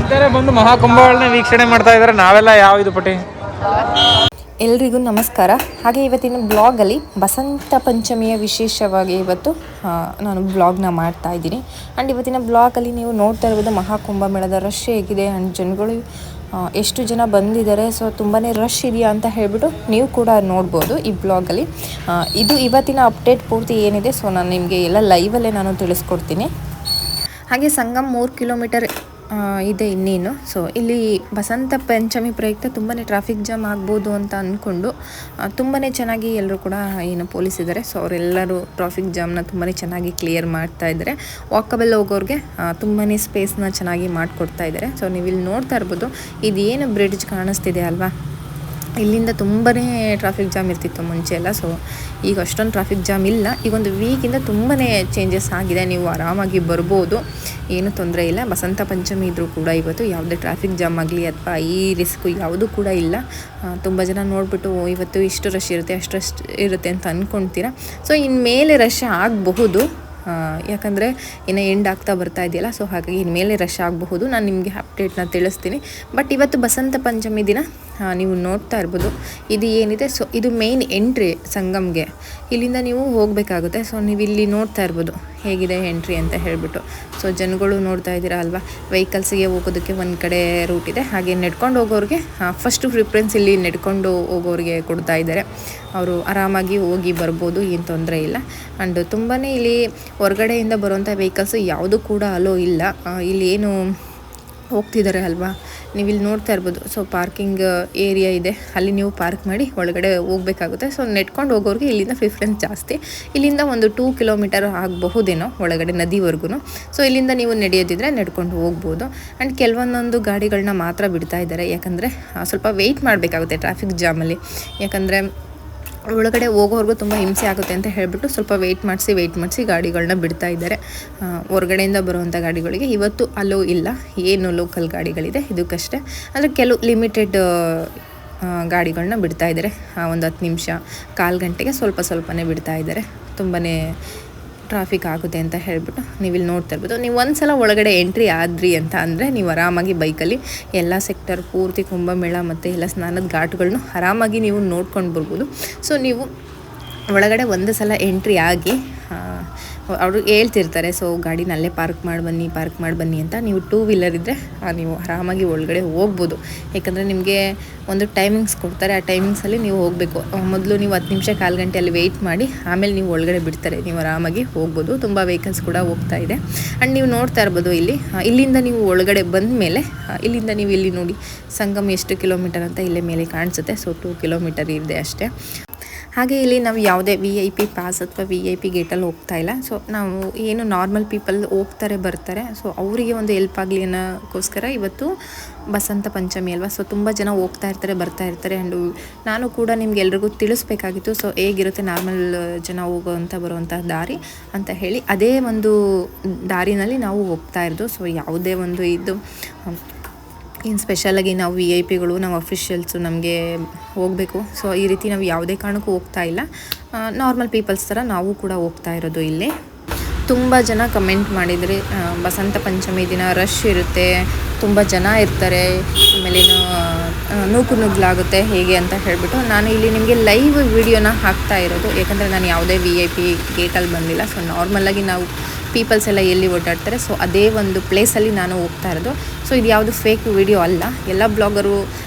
ಇದ್ದಾರೆ ಬಂದು ಮಹಾಕುಂಭಗಳನ್ನ ವೀಕ್ಷಣೆ ಮಾಡ್ತಾ ಇದ್ದಾರೆ. ನಾವೆಲ್ಲ ಯಾವ ಇದು ಪಟ್ಟಿ. ಎಲ್ರಿಗೂ ನಮಸ್ಕಾರ. ಹಾಗೆ ಇವತ್ತಿನ ಬ್ಲಾಗಲ್ಲಿ ಬಸಂತ ಪಂಚಮಿಯ ವಿಶೇಷವಾಗಿ ಇವತ್ತು ನಾನು ಬ್ಲಾಗ್ನ ಮಾಡ್ತಾ ಇದ್ದೀನಿ. ಆ್ಯಂಡ್ ಇವತ್ತಿನ ಬ್ಲಾಗಲ್ಲಿ ನೀವು ನೋಡ್ತಾ ಇರ್ಬೋದು ಮಹಾಕುಂಭ ಮೇಳದ ರಶ್ ಹೇಗಿದೆ ಆ್ಯಂಡ್ ಜನಗಳು ಎಷ್ಟು ಜನ ಬಂದಿದ್ದಾರೆ. ಸೊ ತುಂಬಾ ರಶ್ ಇದೆಯಾ ಅಂತ ಹೇಳಿಬಿಟ್ಟು ನೀವು ಕೂಡ ನೋಡ್ಬೋದು ಈ ಬ್ಲಾಗಲ್ಲಿ. ಇದು ಇವತ್ತಿನ ಅಪ್ಡೇಟ್ ಪೂರ್ತಿ ಏನಿದೆ. ಸೊ ನಾನು ನಿಮಗೆ ಎಲ್ಲ ಲೈವಲ್ಲೇ ನಾನು ತಿಳಿಸ್ಕೊಡ್ತೀನಿ. ಹಾಗೆ ಸಂಗಮ್ 3 ಕಿಲೋಮೀಟರ್ ಇದೆ ಇನ್ನೇನು. ಸೊ ಇಲ್ಲಿ ಬಸಂತ ಪಂಚಮಿ ಪ್ರಯುಕ್ತ ತುಂಬಾ ಟ್ರಾಫಿಕ್ ಜಾಮ್ ಆಗ್ಬೋದು ಅಂತ ಅಂದ್ಕೊಂಡು ತುಂಬಾ ಚೆನ್ನಾಗಿ ಎಲ್ಲರೂ ಕೂಡ ಏನು ಪೊಲೀಸ್ ಇದ್ದಾರೆ. ಸೊ ಅವರೆಲ್ಲರೂ ಟ್ರಾಫಿಕ್ ಜಾಮ್ನ ತುಂಬಾ ಚೆನ್ನಾಗಿ ಕ್ಲಿಯರ್ ಮಾಡ್ತಾ ಇದ್ದಾರೆ. ವಾಕಬಲ್ ಹೋಗೋರಿಗೆ ತುಂಬಾ ಸ್ಪೇಸ್ನ ಚೆನ್ನಾಗಿ ಮಾಡಿಕೊಡ್ತಾ ಇದ್ದಾರೆ. ಸೊ ನೀವು ಇಲ್ಲಿ ನೋಡ್ತಾ ಇರ್ಬೋದು, ಇದೇನು ಬ್ರಿಡ್ಜ್ ಕಾಣಿಸ್ತಿದೆ ಅಲ್ವಾ, ಇಲ್ಲಿಂದ ತುಂಬಾ ಟ್ರಾಫಿಕ್ ಜಾಮ್ ಇರ್ತಿತ್ತು ಮುಂಚೆ ಎಲ್ಲ. ಸೊ ಈಗ ಅಷ್ಟೊಂದು ಟ್ರಾಫಿಕ್ ಜಾಮ್ ಇಲ್ಲ. ಈಗ ಒಂದು ವೀಕಿಂದ ತುಂಬಾ ಚೇಂಜಸ್ ಆಗಿದೆ. ನೀವು ಆರಾಮಾಗಿ ಬರ್ಬೋದು, ಏನೂ ತೊಂದರೆ ಇಲ್ಲ. ಬಸಂತ ಪಂಚಮಿ ಇದ್ದರೂ ಕೂಡ ಇವತ್ತು ಯಾವುದೇ ಟ್ರಾಫಿಕ್ ಜಾಮ್ ಆಗಲಿ ಅಥವಾ ಈ ರಿಸ್ಕು ಯಾವುದೂ ಕೂಡ ಇಲ್ಲ. ತುಂಬ ಜನ ನೋಡಿಬಿಟ್ಟು ಇವತ್ತು ಇಷ್ಟು ರಶ್ ಇರುತ್ತೆ ಅಷ್ಟು ರಶ್ ಇರುತ್ತೆ ಅಂತ ಅಂದ್ಕೊಳ್ತೀರಾ. ಸೊ ಇನ್ಮೇಲೆ ರಶ್ ಆಗಬಹುದು, ಯಾಕಂದರೆ ಇನ್ನು ಎಂಡ್ ಆಗ್ತಾ ಬರ್ತಾ ಇದೆಯಲ್ಲ. ಸೊ ಹಾಗಾಗಿ ಇನ್ಮೇಲೆ ರಶ್ ಆಗಬಹುದು. ನಾನು ನಿಮಗೆ ಅಪ್ಡೇಟ್ನ ತಿಳಿಸ್ತೀನಿ. ಬಟ್ ಇವತ್ತು ಬಸಂತ ಪಂಚಮಿ ದಿನ ನೀವು ನೋಡ್ತಾ ಇರ್ಬೋದು, ಇದು ಏನಿದೆ. ಸೊ ಇದು ಮೇನ್ ಎಂಟ್ರಿ ಸಂಗಮ್ಗೆ. ಇಲ್ಲಿಂದ ನೀವು ಹೋಗಬೇಕಾಗುತ್ತೆ. ಸೊ ನೀವು ಇಲ್ಲಿ ನೋಡ್ತಾ ಇರ್ಬೋದು ಹೇಗಿದೆ ಎಂಟ್ರಿ ಅಂತ ಹೇಳಿಬಿಟ್ಟು. ಸೊ ಜನಗಳು ನೋಡ್ತಾ ಇದ್ದೀರಾ ಅಲ್ವಾ, ವೆಹಿಕಲ್ಸಿಗೆ ಹೋಗೋದಕ್ಕೆ ಒಂದು ಕಡೆ ರೂಟ್ ಇದೆ. ಹಾಗೆ ನಡ್ಕೊಂಡು ಹೋಗೋರಿಗೆ ಫಸ್ಟು ಪ್ರಿಫರೆನ್ಸ್ ಇಲ್ಲಿ ನಡ್ಕೊಂಡು ಹೋಗೋರಿಗೆ ಕೊಡ್ತಾ ಇದ್ದಾರೆ. ಅವರು ಆರಾಮಾಗಿ ಹೋಗಿ ಬರ್ಬೋದು, ಏನು ತೊಂದರೆ ಇಲ್ಲ. ಆ್ಯಂಡ್ ತುಂಬಾ ಇಲ್ಲಿ ಹೊರಗಡೆಯಿಂದ ಬರುವಂಥ ವೆಹಿಕಲ್ಸು ಯಾವುದೂ ಕೂಡ ಅಲೋ ಇಲ್ಲ. ಇಲ್ಲಿ ಏನು ಹೋಗ್ತಿದ್ದಾರೆ ಅಲ್ವಾ, ನೀವು ಇಲ್ಲಿ ನೋಡ್ತಾ ಇರ್ಬೋದು. ಸೊ ಪಾರ್ಕಿಂಗ್ ಏರಿಯಾ ಇದೆ, ಅಲ್ಲಿ ನೀವು ಪಾರ್ಕ್ ಮಾಡಿ ಒಳಗಡೆ ಹೋಗಬೇಕಾಗುತ್ತೆ. ಸೊ ನೆಟ್ಕೊಂಡು ಹೋಗೋರಿಗೆ ಇಲ್ಲಿಂದ ಪ್ರಿಫರೆನ್ಸ್ ಜಾಸ್ತಿ. ಇಲ್ಲಿಂದ ಒಂದು 2 ಕಿಲೋಮೀಟರ್ ಆಗಬಹುದೇನೋ ಒಳಗಡೆ ನದಿವರೆಗೂ. ಸೊ ಇಲ್ಲಿಂದ ನೀವು ನಡೆಯೋದಿದ್ರೆ ನಡ್ಕೊಂಡು ಹೋಗ್ಬೋದು. ಆ್ಯಂಡ್ ಕೆಲವೊಂದೊಂದು ಗಾಡಿಗಳನ್ನ ಮಾತ್ರ ಬಿಡ್ತಾ ಇದ್ದಾರೆ, ಯಾಕಂದರೆ ಸ್ವಲ್ಪ ವೆಯ್ಟ್ ಮಾಡಬೇಕಾಗುತ್ತೆ ಟ್ರಾಫಿಕ್ ಜಾಮಲ್ಲಿ. ಯಾಕಂದರೆ ಒಳಗಡೆ ಹೋಗೋವರೆಗೂ ತುಂಬ ಹಿಂಸೆ ಆಗುತ್ತೆ ಅಂತ ಹೇಳಿಬಿಟ್ಟು ಸ್ವಲ್ಪ ವೆಯ್ಟ್ ಮಾಡಿಸಿ ಗಾಡಿಗಳನ್ನ ಬಿಡ್ತಾ ಇದ್ದಾರೆ. ಹೊರಗಡೆಯಿಂದ ಬರುವಂಥ ಗಾಡಿಗಳಿಗೆ ಇವತ್ತು ಅಲೋ ಇಲ್ಲ. ಏನು ಲೋಕಲ್ ಗಾಡಿಗಳಿದೆ ಇದಕ್ಕಷ್ಟೇ. ಅಂದರೆ ಕೆಲವು ಲಿಮಿಟೆಡ್ ಗಾಡಿಗಳನ್ನ ಬಿಡ್ತಾ ಇದ್ದಾರೆ. ಒಂದು 10 ನಿಮಿಷ 1/4 ಗಂಟೆಗೆ ಸ್ವಲ್ಪನೇ ಬಿಡ್ತಾ ಇದ್ದಾರೆ. ತುಂಬಾ ಟ್ರಾಫಿಕ್ ಆಗುತ್ತೆ ಅಂತ ಹೇಳಿಬಿಟ್ಟು ನೀವು ಇಲ್ಲಿ ನೋಡ್ತಾ ಇರ್ಬೋದು. ನೀವು ಒಂದು ಸಲ ಒಳಗಡೆ ಎಂಟ್ರಿ ಆದ್ರಿ ಅಂತ ಅಂದರೆ ನೀವು ಆರಾಮಾಗಿ ಬೈಕಲ್ಲಿ ಎಲ್ಲ ಸೆಕ್ಟರ್ ಪೂರ್ತಿ ಕುಂಭಮೇಳ ಮತ್ತು ಎಲ್ಲ ಸ್ನಾನದ ಘಾಟ್ಗಳನ್ನು ಆರಾಮಾಗಿ ನೀವು ನೋಡ್ಕೊಂಡು ಬರ್ಬೋದು. ಸೊ ನೀವು ಒಳಗಡೆ ಒಂದು ಸಲ ಎಂಟ್ರಿ ಆಗಿ ಅವರು ಹೇಳ್ತಿರ್ತಾರೆ, ಸೊ ಗಾಡಿನ ಅಲ್ಲೇ ಪಾರ್ಕ್ ಮಾಡಿ ಬನ್ನಿ ಅಂತ. ನೀವು 2 ವೀಲರ್ ಇದ್ದರೆ ನೀವು ಆರಾಮಾಗಿ ಒಳಗಡೆ ಹೋಗ್ಬೋದು. ಯಾಕಂದರೆ ನಿಮಗೆ ಒಂದು ಟೈಮಿಂಗ್ಸ್ ಕೊಡ್ತಾರೆ. ಆ ಟೈಮಿಂಗ್ಸಲ್ಲಿ ನೀವು ಹೋಗಬೇಕು. ಮೊದಲು ನೀವು 10 ನಿಮಿಷ 1/4 ಗಂಟೆ ಅಲ್ಲಿ ವೆಯ್ಟ್ ಮಾಡಿ ಆಮೇಲೆ ನೀವು ಒಳಗಡೆ ಬಿಡ್ತಾರೆ. ನೀವು ಆರಾಮಾಗಿ ಹೋಗ್ಬೋದು. ತುಂಬ ವೆಹಿಕಲ್ಸ್ ಕೂಡ ಹೋಗ್ತಾ ಇದೆ. ಆ್ಯಂಡ್ ನೀವು ನೋಡ್ತಾ ಇರ್ಬೋದು ಇಲ್ಲಿಂದ ನೀವು ಒಳಗಡೆ ಬಂದ ಮೇಲೆ ಇಲ್ಲಿಂದ ನೀವು ಇಲ್ಲಿ ನೋಡಿ ಸಂಗಮ್ ಎಷ್ಟು ಕಿಲೋಮೀಟರ್ ಅಂತ ಇಲ್ಲೇ ಮೇಲೆ ಕಾಣಿಸುತ್ತೆ. ಸೊ 2 ಕಿಲೋಮೀಟರ್ ಇದೆ ಅಷ್ಟೇ. ಹಾಗೆ ಇಲ್ಲಿ ನಾವು ಯಾವುದೇ VIP ಪಾಸ್ ಅಥವಾ VIP ಗೇಟಲ್ಲಿ ಹೋಗ್ತಾ ಇಲ್ಲ. ಸೊ ನಾವು ಏನು ನಾರ್ಮಲ್ ಪೀಪಲ್ ಹೋಗ್ತಾರೆ ಬರ್ತಾರೆ, ಸೊ ಅವರಿಗೆ ಒಂದು ಹೆಲ್ಪ್ ಆಗಲಿ ಅನ್ನೋಕ್ಕೋಸ್ಕರ ಇವತ್ತು ಬಸಂತ ಪಂಚಮಿ ಅಲ್ವಾ. ಸೊ ತುಂಬ ಜನ ಹೋಗ್ತಾ ಇರ್ತಾರೆ ಬರ್ತಾ ಇರ್ತಾರೆ. ಆ್ಯಂಡ್ ನಾನು ಕೂಡ ನಿಮ್ಗೆ ಎಲ್ರಿಗೂ ತಿಳಿಸ್ಬೇಕಾಗಿತ್ತು, ಸೊ ಹೇಗಿರುತ್ತೆ ನಾರ್ಮಲ್ ಜನ ಹೋಗೋವಂಥ ಬರುವಂಥ ದಾರಿ ಅಂತ ಹೇಳಿ. ಅದೇ ಒಂದು ದಾರಿನಲ್ಲಿ ನಾವು ಹೋಗ್ತಾ ಇರೋದು. ಸೊ ಯಾವುದೇ ಒಂದು ಇದು ಇನ್ನು ಸ್ಪೆಷಲಾಗಿ ನಾವು VIP ನಾವು ಅಫಿಷಿಯಲ್ಸು ನಮಗೆ ಹೋಗಬೇಕು. ಸೊ ಈ ರೀತಿ ನಾವು ಯಾವುದೇ ಕಾರಣಕ್ಕೂ ಹೋಗ್ತಾ ಇಲ್ಲ. ನಾರ್ಮಲ್ ಪೀಪಲ್ಸ್ ಥರ ನಾವು ಕೂಡ ಹೋಗ್ತಾ ಇರೋದು. ಇಲ್ಲಿ ತುಂಬ ಜನ ಕಮೆಂಟ್ ಮಾಡಿದರೆ ಬಸಂತ ಪಂಚಮಿ ದಿನ ರಶ್ ಇರುತ್ತೆ, ತುಂಬ ಜನ ಇರ್ತಾರೆ, ಆಮೇಲೆ ನುಗ್ಲಾಗುತ್ತೆ ಹೇಗೆ ಅಂತ ಹೇಳಿಬಿಟ್ಟು ನಾನು ಇಲ್ಲಿ ನಿಮಗೆ ಲೈವ್ ವಿಡಿಯೋನ ಹಾಕ್ತಾ ಇರೋದು. ಯಾಕಂದರೆ ನಾನು ಯಾವುದೇ VIP ಗೇಟಲ್ಲಿ ಬಂದಿಲ್ಲ. ಸೊ ನಾರ್ಮಲಾಗಿ ನಾವು ಪೀಪಲ್ಸ್ ಎಲ್ಲ ಎಲ್ಲಿ ಓಡಾಡ್ತಾರೆ, ಸೊ ಅದೇ ಒಂದು ಪ್ಲೇಸಲ್ಲಿ ನಾನು ಹೋಗ್ತಾ ಇರೋದು. ಸೊ ಇದು ಯಾವುದು ಫೇಕ್ ವಿಡಿಯೋ ಅಲ್ಲ. ಎಲ್ಲ ಬ್ಲಾಗರು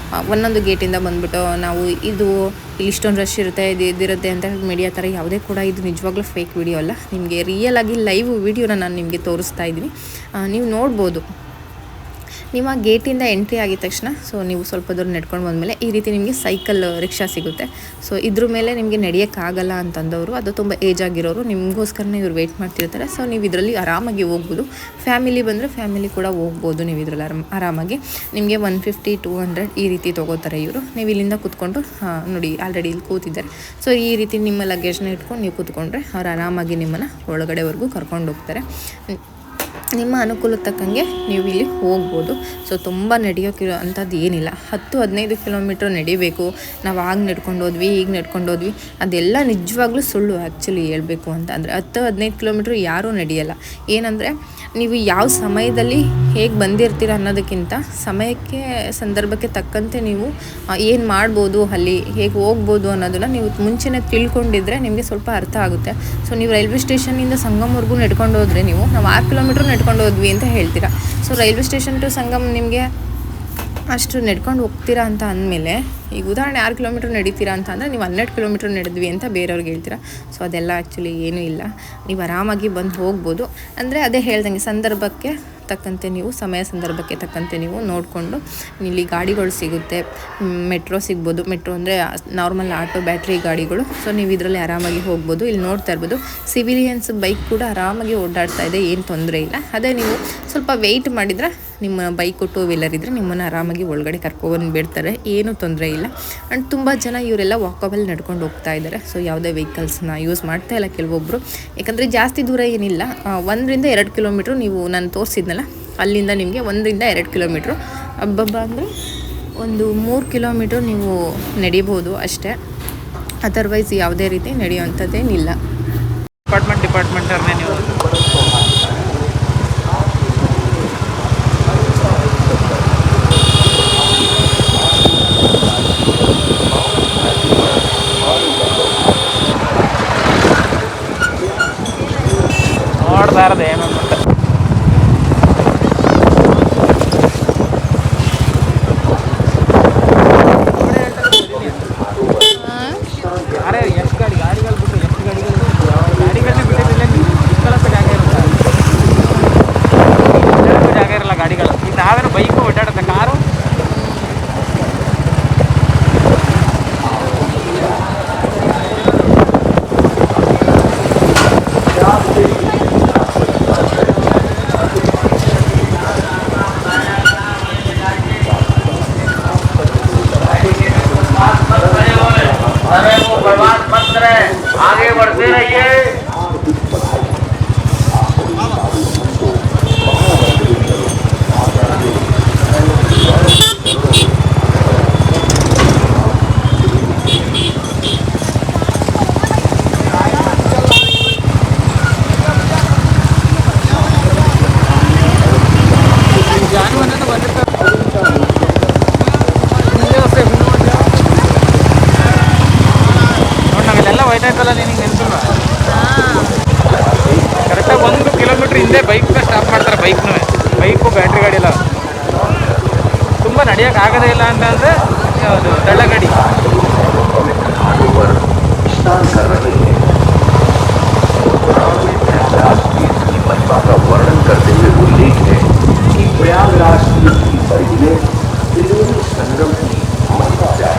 ಒಂದೊಂದು ಗೇಟಿಂದ ಬಂದುಬಿಟ್ಟು ನಾವು ಇಲ್ಲಿ ಇಷ್ಟೊಂದು ರಶ್ ಇರುತ್ತೆ ಇದಿರುತ್ತೆ ಅಂತ ಮೀಡಿಯಾ ಥರ ಯಾವುದೇ ಕೂಡ ಇದು ನಿಜವಾಗ್ಲೂ ಫೇಕ್ ವಿಡಿಯೋ ಅಲ್ಲ. ನಿಮಗೆ ರಿಯಲ್ ಆಗಿ ಲೈವ್ ವಿಡಿಯೋನ ನಾನು ನಿಮಗೆ ತೋರಿಸ್ತಾ ಇದ್ದೀನಿ. ನೀವು ನೋಡ್ಬೋದು. ನೀವು ಆ ಗೇಟಿಂದ ಎಂಟ್ರಿ ಆಗಿದ ತಕ್ಷಣ ಸೊ ನೀವು ಸ್ವಲ್ಪ ದೂರ ನಡ್ಕೊಂಡು ಬಂದಮೇಲೆ ಈ ರೀತಿ ನಿಮಗೆ ಸೈಕಲ್ ರಿಕ್ಷಾ ಸಿಗುತ್ತೆ. ಸೊ ಇದ್ರ ಮೇಲೆ ನಿಮಗೆ ನಡೆಯೋಕ್ಕಾಗಲ್ಲ ಅಂತಂದವರು, ಅದು ತುಂಬ ಏಜ್ ಆಗಿರೋರು, ನಿಮಗೋಸ್ಕರನೇ ಇವ್ರು ವೆಯ್ಟ್ ಮಾಡ್ತಿರ್ತಾರೆ. ಸೊ ನೀವು ಇದರಲ್ಲಿ ಆರಾಮಾಗಿ ಹೋಗ್ಬೋದು. ಫ್ಯಾಮಿಲಿ ಬಂದರೆ ಫ್ಯಾಮಿಲಿ ಕೂಡ ಹೋಗ್ಬೋದು. ನೀವು ಇದರಲ್ಲಿ ಆರಾಮಾಗಿ ನಿಮಗೆ 150-200 ಈ ರೀತಿ ತೊಗೋತಾರೆ ಇವರು. ನೀವು ಇಲ್ಲಿಂದ ಕೂತ್ಕೊಂಡು ನೋಡಿ ಆಲ್ರೆಡಿ ಇಲ್ಲಿ ಕೂತಿದ್ದಾರೆ. ಸೊ ಈ ರೀತಿ ನಿಮ್ಮ ಲಗೇಜ್ನ ಇಟ್ಕೊಂಡು ನೀವು ಕೂತ್ಕೊಂಡ್ರೆ ಅವ್ರು ಆರಾಮಾಗಿ ನಿಮ್ಮನ್ನು ಒಳಗಡೆವರೆಗೂ ಕರ್ಕೊಂಡು ಹೋಗ್ತಾರೆ. ನಿಮ್ಮ ಅನುಕೂಲಕ್ಕೆ ತಕ್ಕಂಗೆ ನೀವು ಇಲ್ಲಿ ಹೋಗ್ಬೋದು. ಸೊ ತುಂಬ ನಡೆಯೋಕ್ಕಿರೋ ಅಂಥದ್ದು ಏನಿಲ್ಲ. 10-15 ಕಿಲೋಮೀಟ್ರ್ ನಡಿಬೇಕು, ನಾವು ಆಗ ನಡ್ಕೊಂಡು ಹೋದ್ವಿ ಈಗ ನಡ್ಕೊಂಡು ಹೋದ್ವಿ, ಅದೆಲ್ಲ ನಿಜವಾಗ್ಲೂ ಸುಳ್ಳು. ಆ್ಯಕ್ಚುಲಿ ಹೇಳ್ಬೇಕು ಅಂತ ಅಂದರೆ 10-15 ಕಿಲೋಮೀಟ್ರ್ ಯಾರೂ ನಡೆಯಲ್ಲ. ಏನಂದರೆ ನೀವು ಯಾವ ಸಮಯದಲ್ಲಿ ಹೇಗೆ ಬಂದಿರ್ತೀರ ಅನ್ನೋದಕ್ಕಿಂತ ಸಮಯಕ್ಕೆ ಸಂದರ್ಭಕ್ಕೆ ತಕ್ಕಂತೆ ನೀವು ಏನು ಮಾಡ್ಬೋದು, ಅಲ್ಲಿ ಹೇಗೆ ಹೋಗ್ಬೋದು ಅನ್ನೋದನ್ನು ನೀವು ಮುಂಚೆನೇ ತಿಳ್ಕೊಂಡಿದ್ರೆ ನಿಮಗೆ ಸ್ವಲ್ಪ ಅರ್ಥ ಆಗುತ್ತೆ. ಸೊ ನೀವು ರೈಲ್ವೆ ಸ್ಟೇಷನಿಂದ ಸಂಗಮ್ವರೆಗೂ ನಡ್ಕೊಂಡು ಹೋದರೆ ನೀವು 6 ಕಿಲೋಮೀಟ್ರ್ ನಡ್ಕೊಂಡು ಹೋದ್ವಿ ಅಂತ ಹೇಳ್ತೀರಾ. So railway station to Sangam ನಿಮಗೆ ಅಷ್ಟು ನಡ್ಕೊಂಡು ಹೋಗ್ತೀರಾ ಅಂತ ಅಂದಮೇಲೆ, ಈಗ ಉದಾಹರಣೆ 6 ಕಿಲೋಮೀಟ್ರ್ ನಡೀತೀರಾ ಅಂತ ಅಂದರೆ ನೀವು 12 ಕಿಲೋಮೀಟ್ರ್ ನಡೆದ್ವಿ ಅಂತ ಬೇರೆಯವ್ರಿಗೆ ಹೇಳ್ತೀರಾ. ಸೊ ಅದೆಲ್ಲ ಆ್ಯಕ್ಚುಲಿ ಏನೂ ಇಲ್ಲ, ನೀವು ಆರಾಮಾಗಿ ಬಂದು ಹೋಗ್ಬೋದು. ಅಂದರೆ ಅದೇ ಹೇಳ್ದಂಗೆ ಸಂದರ್ಭಕ್ಕೆ ತಕ್ಕಂತೆ ನೀವು ಸಮಯ ಸಂದರ್ಭಕ್ಕೆ ತಕ್ಕಂತೆ ನೀವು ನೋಡಿಕೊಂಡು ಇಲ್ಲಿ ಗಾಡಿಗಳು ಸಿಗುತ್ತೆ. ಮೆಟ್ರೋ ಸಿಗ್ಬೋದು. ಮೆಟ್ರೋ ಅಂದರೆ ನಾರ್ಮಲ್ ಆಟೋ ಬ್ಯಾಟ್ರಿ ಗಾಡಿಗಳು. ಸೊ ನೀವು ಇದರಲ್ಲಿ ಆರಾಮಾಗಿ ಹೋಗ್ಬೋದು. ಇಲ್ಲಿ ನೋಡ್ತಾ ಇರ್ಬೋದು ಸಿವಿಲಿಯನ್ಸ್ ಬೈಕ್ ಕೂಡ ಆರಾಮಾಗಿ ಓಡಾಡ್ತಾ ಇದೆ, ಏನು ತೊಂದರೆ ಇಲ್ಲ. ಅದೇ ನೀವು ಸ್ವಲ್ಪ ವೆಯ್ಟ್ ಮಾಡಿದರೆ ನಿಮ್ಮ ಬೈಕು 2 ವೀಲರ್ ಇದ್ದರೆ ನಿಮ್ಮನ್ನು ಆರಾಮಾಗಿ ಒಳಗಡೆ ಕರ್ಕೊಬಂದು ಬಿಡ್ತಾರೆ, ಏನೂ ತೊಂದರೆ ಇಲ್ಲ. ಆ್ಯಂಡ್ ತುಂಬ ಜನ ಇವರೆಲ್ಲ ವಾಕಬಲ್ ನಡ್ಕೊಂಡು ಹೋಗ್ತಾ ಇದ್ದಾರೆ. ಸೊ ಯಾವುದೇ ವೆಹಿಕಲ್ಸ್ನ ಯೂಸ್ ಮಾಡ್ತಾ ಇಲ್ಲ ಕೆಲವೊಬ್ಬರು, ಯಾಕಂದರೆ ಜಾಸ್ತಿ ದೂರ ಏನಿಲ್ಲ. 1-2 ಕಿಲೋಮೀಟ್ರು ನೀವು ನಾನು ತೋರಿಸಿದ್ನಲ್ಲ ಅಲ್ಲಿಂದ ನಿಮಗೆ 1-2 ಕಿಲೋಮೀಟ್ರು, ಹಬ್ಬಬ್ಬ ಅಂದರೆ ಒಂದು 3 ಕಿಲೋಮೀಟ್ರ್ ನೀವು ನಡಿಬೋದು ಅಷ್ಟೇ. ಅದರ್ವೈಸ್ ಯಾವುದೇ ರೀತಿ ನಡೆಯುವಂಥದ್ದೇನಿಲ್ಲ. ಡಿಪಾರ್ಟ್ಮೆಂಟರ್ನೇ ನೀವು ನೋಡ್ತಾ ಇರೋದು ಏನು ಅಂತ. ಅರೆ ಎಷ್ಟು ಗಾಡಿಗಳು ಬಿಟ್ಟು ಎಷ್ಟು ಗಾಡಿಗಳು ಬಿಟ್ಟಿದ್ದಿಲ್ಲ, ಜಾಗ ಇರುತ್ತೆ, ಜಾಗ ಇರಲ್ಲ ಗಾಡಿಗಳು. ಈಗ ನಾವೇನು ಬೈಕು ಓಡಾಡುತ್ತೆ, ಕಾರು आगे बढ़ते रहिए। ಹೋಯ್ತಾಯ್ತಲ್ಲ ನಿನಗೆ ನೆನಪಿಲ್ವ? ಕರೆಕ್ಟಾಗಿ 1 ಕಿಲೋಮೀಟ್ರ್ ಹಿಂದೆ ಬೈಕ್ನ ಸ್ಟಾಪ್ ಮಾಡ್ತಾರೆ. ಬೈಕು ಬ್ಯಾಟ್ರಿ ಗಾಡಿ ಎಲ್ಲ ತುಂಬ ನಡೆಯೋಕೆ ಆಗೋದೇ ಇಲ್ಲ ಅಂತ ಅಂದರೆ ಅದು ದಳ್ಳ ಗಾಡಿ. वर्णन करते हुए उल्लेख है कि प्रयागराज की संगम की महिमा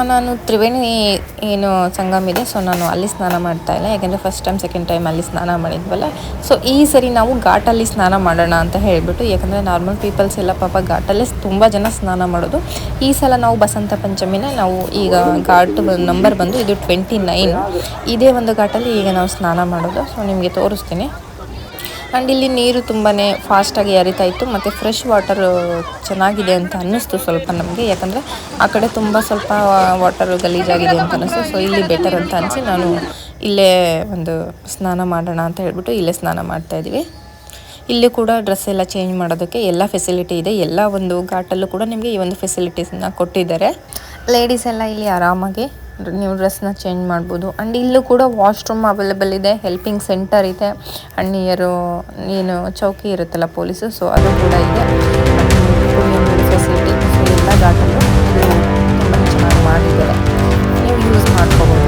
ನಾನು ತ್ರಿವೇಣಿ ಏನು ಸಂಗಮ ಇದೆ, ಸೊ ನಾನು ಅಲ್ಲಿ ಸ್ನಾನ ಮಾಡ್ತಾ ಇಲ್ಲ. ಯಾಕೆಂದರೆ ಫಸ್ಟ್ ಟೈಮ್ ಸೆಕೆಂಡ್ ಟೈಮ್ ಅಲ್ಲಿ ಸ್ನಾನ ಮಾಡಿದ್ವಲ್ಲ. ಸೊ ಈ ಸರಿ ನಾವು ಘಾಟಲ್ಲಿ ಸ್ನಾನ ಮಾಡೋಣ ಅಂತ ಹೇಳಿಬಿಟ್ಟು, ಯಾಕಂದರೆ ನಾರ್ಮಲ್ ಪೀಪಲ್ಸ್ ಎಲ್ಲ ಪಾಪ ಘಾಟಲ್ಲೇ ತುಂಬ ಜನ ಸ್ನಾನ ಮಾಡೋದು. ಈ ಸಲ ನಾವು ಬಸಂತ ಪಂಚಮಿನ ನಾವು ಈಗ ಘಾಟ್ ನಂಬರ್ ಬಂದು ಇದು 29, ಇದೇ ಒಂದು ಘಾಟಲ್ಲಿ ಈಗ ನಾವು ಸ್ನಾನ ಮಾಡೋದು. ಸೊ ನಿಮಗೆ ತೋರಿಸ್ತೀನಿ. ಆ್ಯಂಡ್ ಇಲ್ಲಿ ನೀರು ತುಂಬಾ ಫಾಸ್ಟಾಗಿ ಹರಿತಾ ಇತ್ತು, ಮತ್ತು ಫ್ರೆಶ್ ವಾಟರ್ ಚೆನ್ನಾಗಿದೆ ಅಂತ ಅನ್ನಿಸ್ತು ಸ್ವಲ್ಪ ನಮಗೆ. ಯಾಕಂದರೆ ಆ ಕಡೆ ತುಂಬ ಸ್ವಲ್ಪ ವಾಟರ್ ಗಲೀಜಾಗಿದೆ ಅಂತ ಅನ್ನಿಸ್ತು. ಸೊ ಇಲ್ಲಿ ಬೆಟರ್ ಅಂತ ಅನಿಸಿ ನಾನು ಇಲ್ಲೇ ಒಂದು ಸ್ನಾನ ಮಾಡೋಣ ಅಂತ ಹೇಳ್ಬಿಟ್ಟು ಇಲ್ಲೇ ಸ್ನಾನ ಮಾಡ್ತಾಯಿದ್ವಿ. ಇಲ್ಲಿ ಕೂಡ ಡ್ರೆಸ್ ಎಲ್ಲ ಚೇಂಜ್ ಮಾಡೋದಕ್ಕೆ ಎಲ್ಲ ಫೆಸಿಲಿಟಿ ಇದೆ. ಎಲ್ಲ ಒಂದು ಘಾಟಲ್ಲೂ ಕೂಡ ನಿಮಗೆ ಈ ಒಂದು ಫೆಸಿಲಿಟೀಸನ್ನ ಕೊಟ್ಟಿದ್ದಾರೆ. ಲೇಡೀಸ್ ಎಲ್ಲ ಇಲ್ಲಿ ಆರಾಮಾಗಿ ನೀವು ಡ್ರೆಸ್ನ ಚೇಂಜ್ ಮಾಡ್ಬೋದು. ಆ್ಯಂಡ್ ಇಲ್ಲೂ ಕೂಡ ವಾಶ್ರೂಮ್ ಅವೈಲೇಬಲ್ ಇದೆ, ಹೆಲ್ಪಿಂಗ್ ಸೆಂಟರ್ ಇದೆ, ಆ್ಯಂಡ್ ನಿಯರು ಏನು ಚೌಕಿ ಇರುತ್ತಲ್ಲ ಪೊಲೀಸು, ಸೊ ಅದು ಕೂಡ ಇದೆ. ಫೆಸಿಲಿಟಿ ಸೊ ಎಲ್ಲ ಘಾಟಲ್ಲೂ ತುಂಬ ಚೆನ್ನಾಗಿ ಮಾಡಿದ್ದಾರೆ, ನೀವು ಯೂಸ್ ಮಾಡ್ಕೋಬೋದು.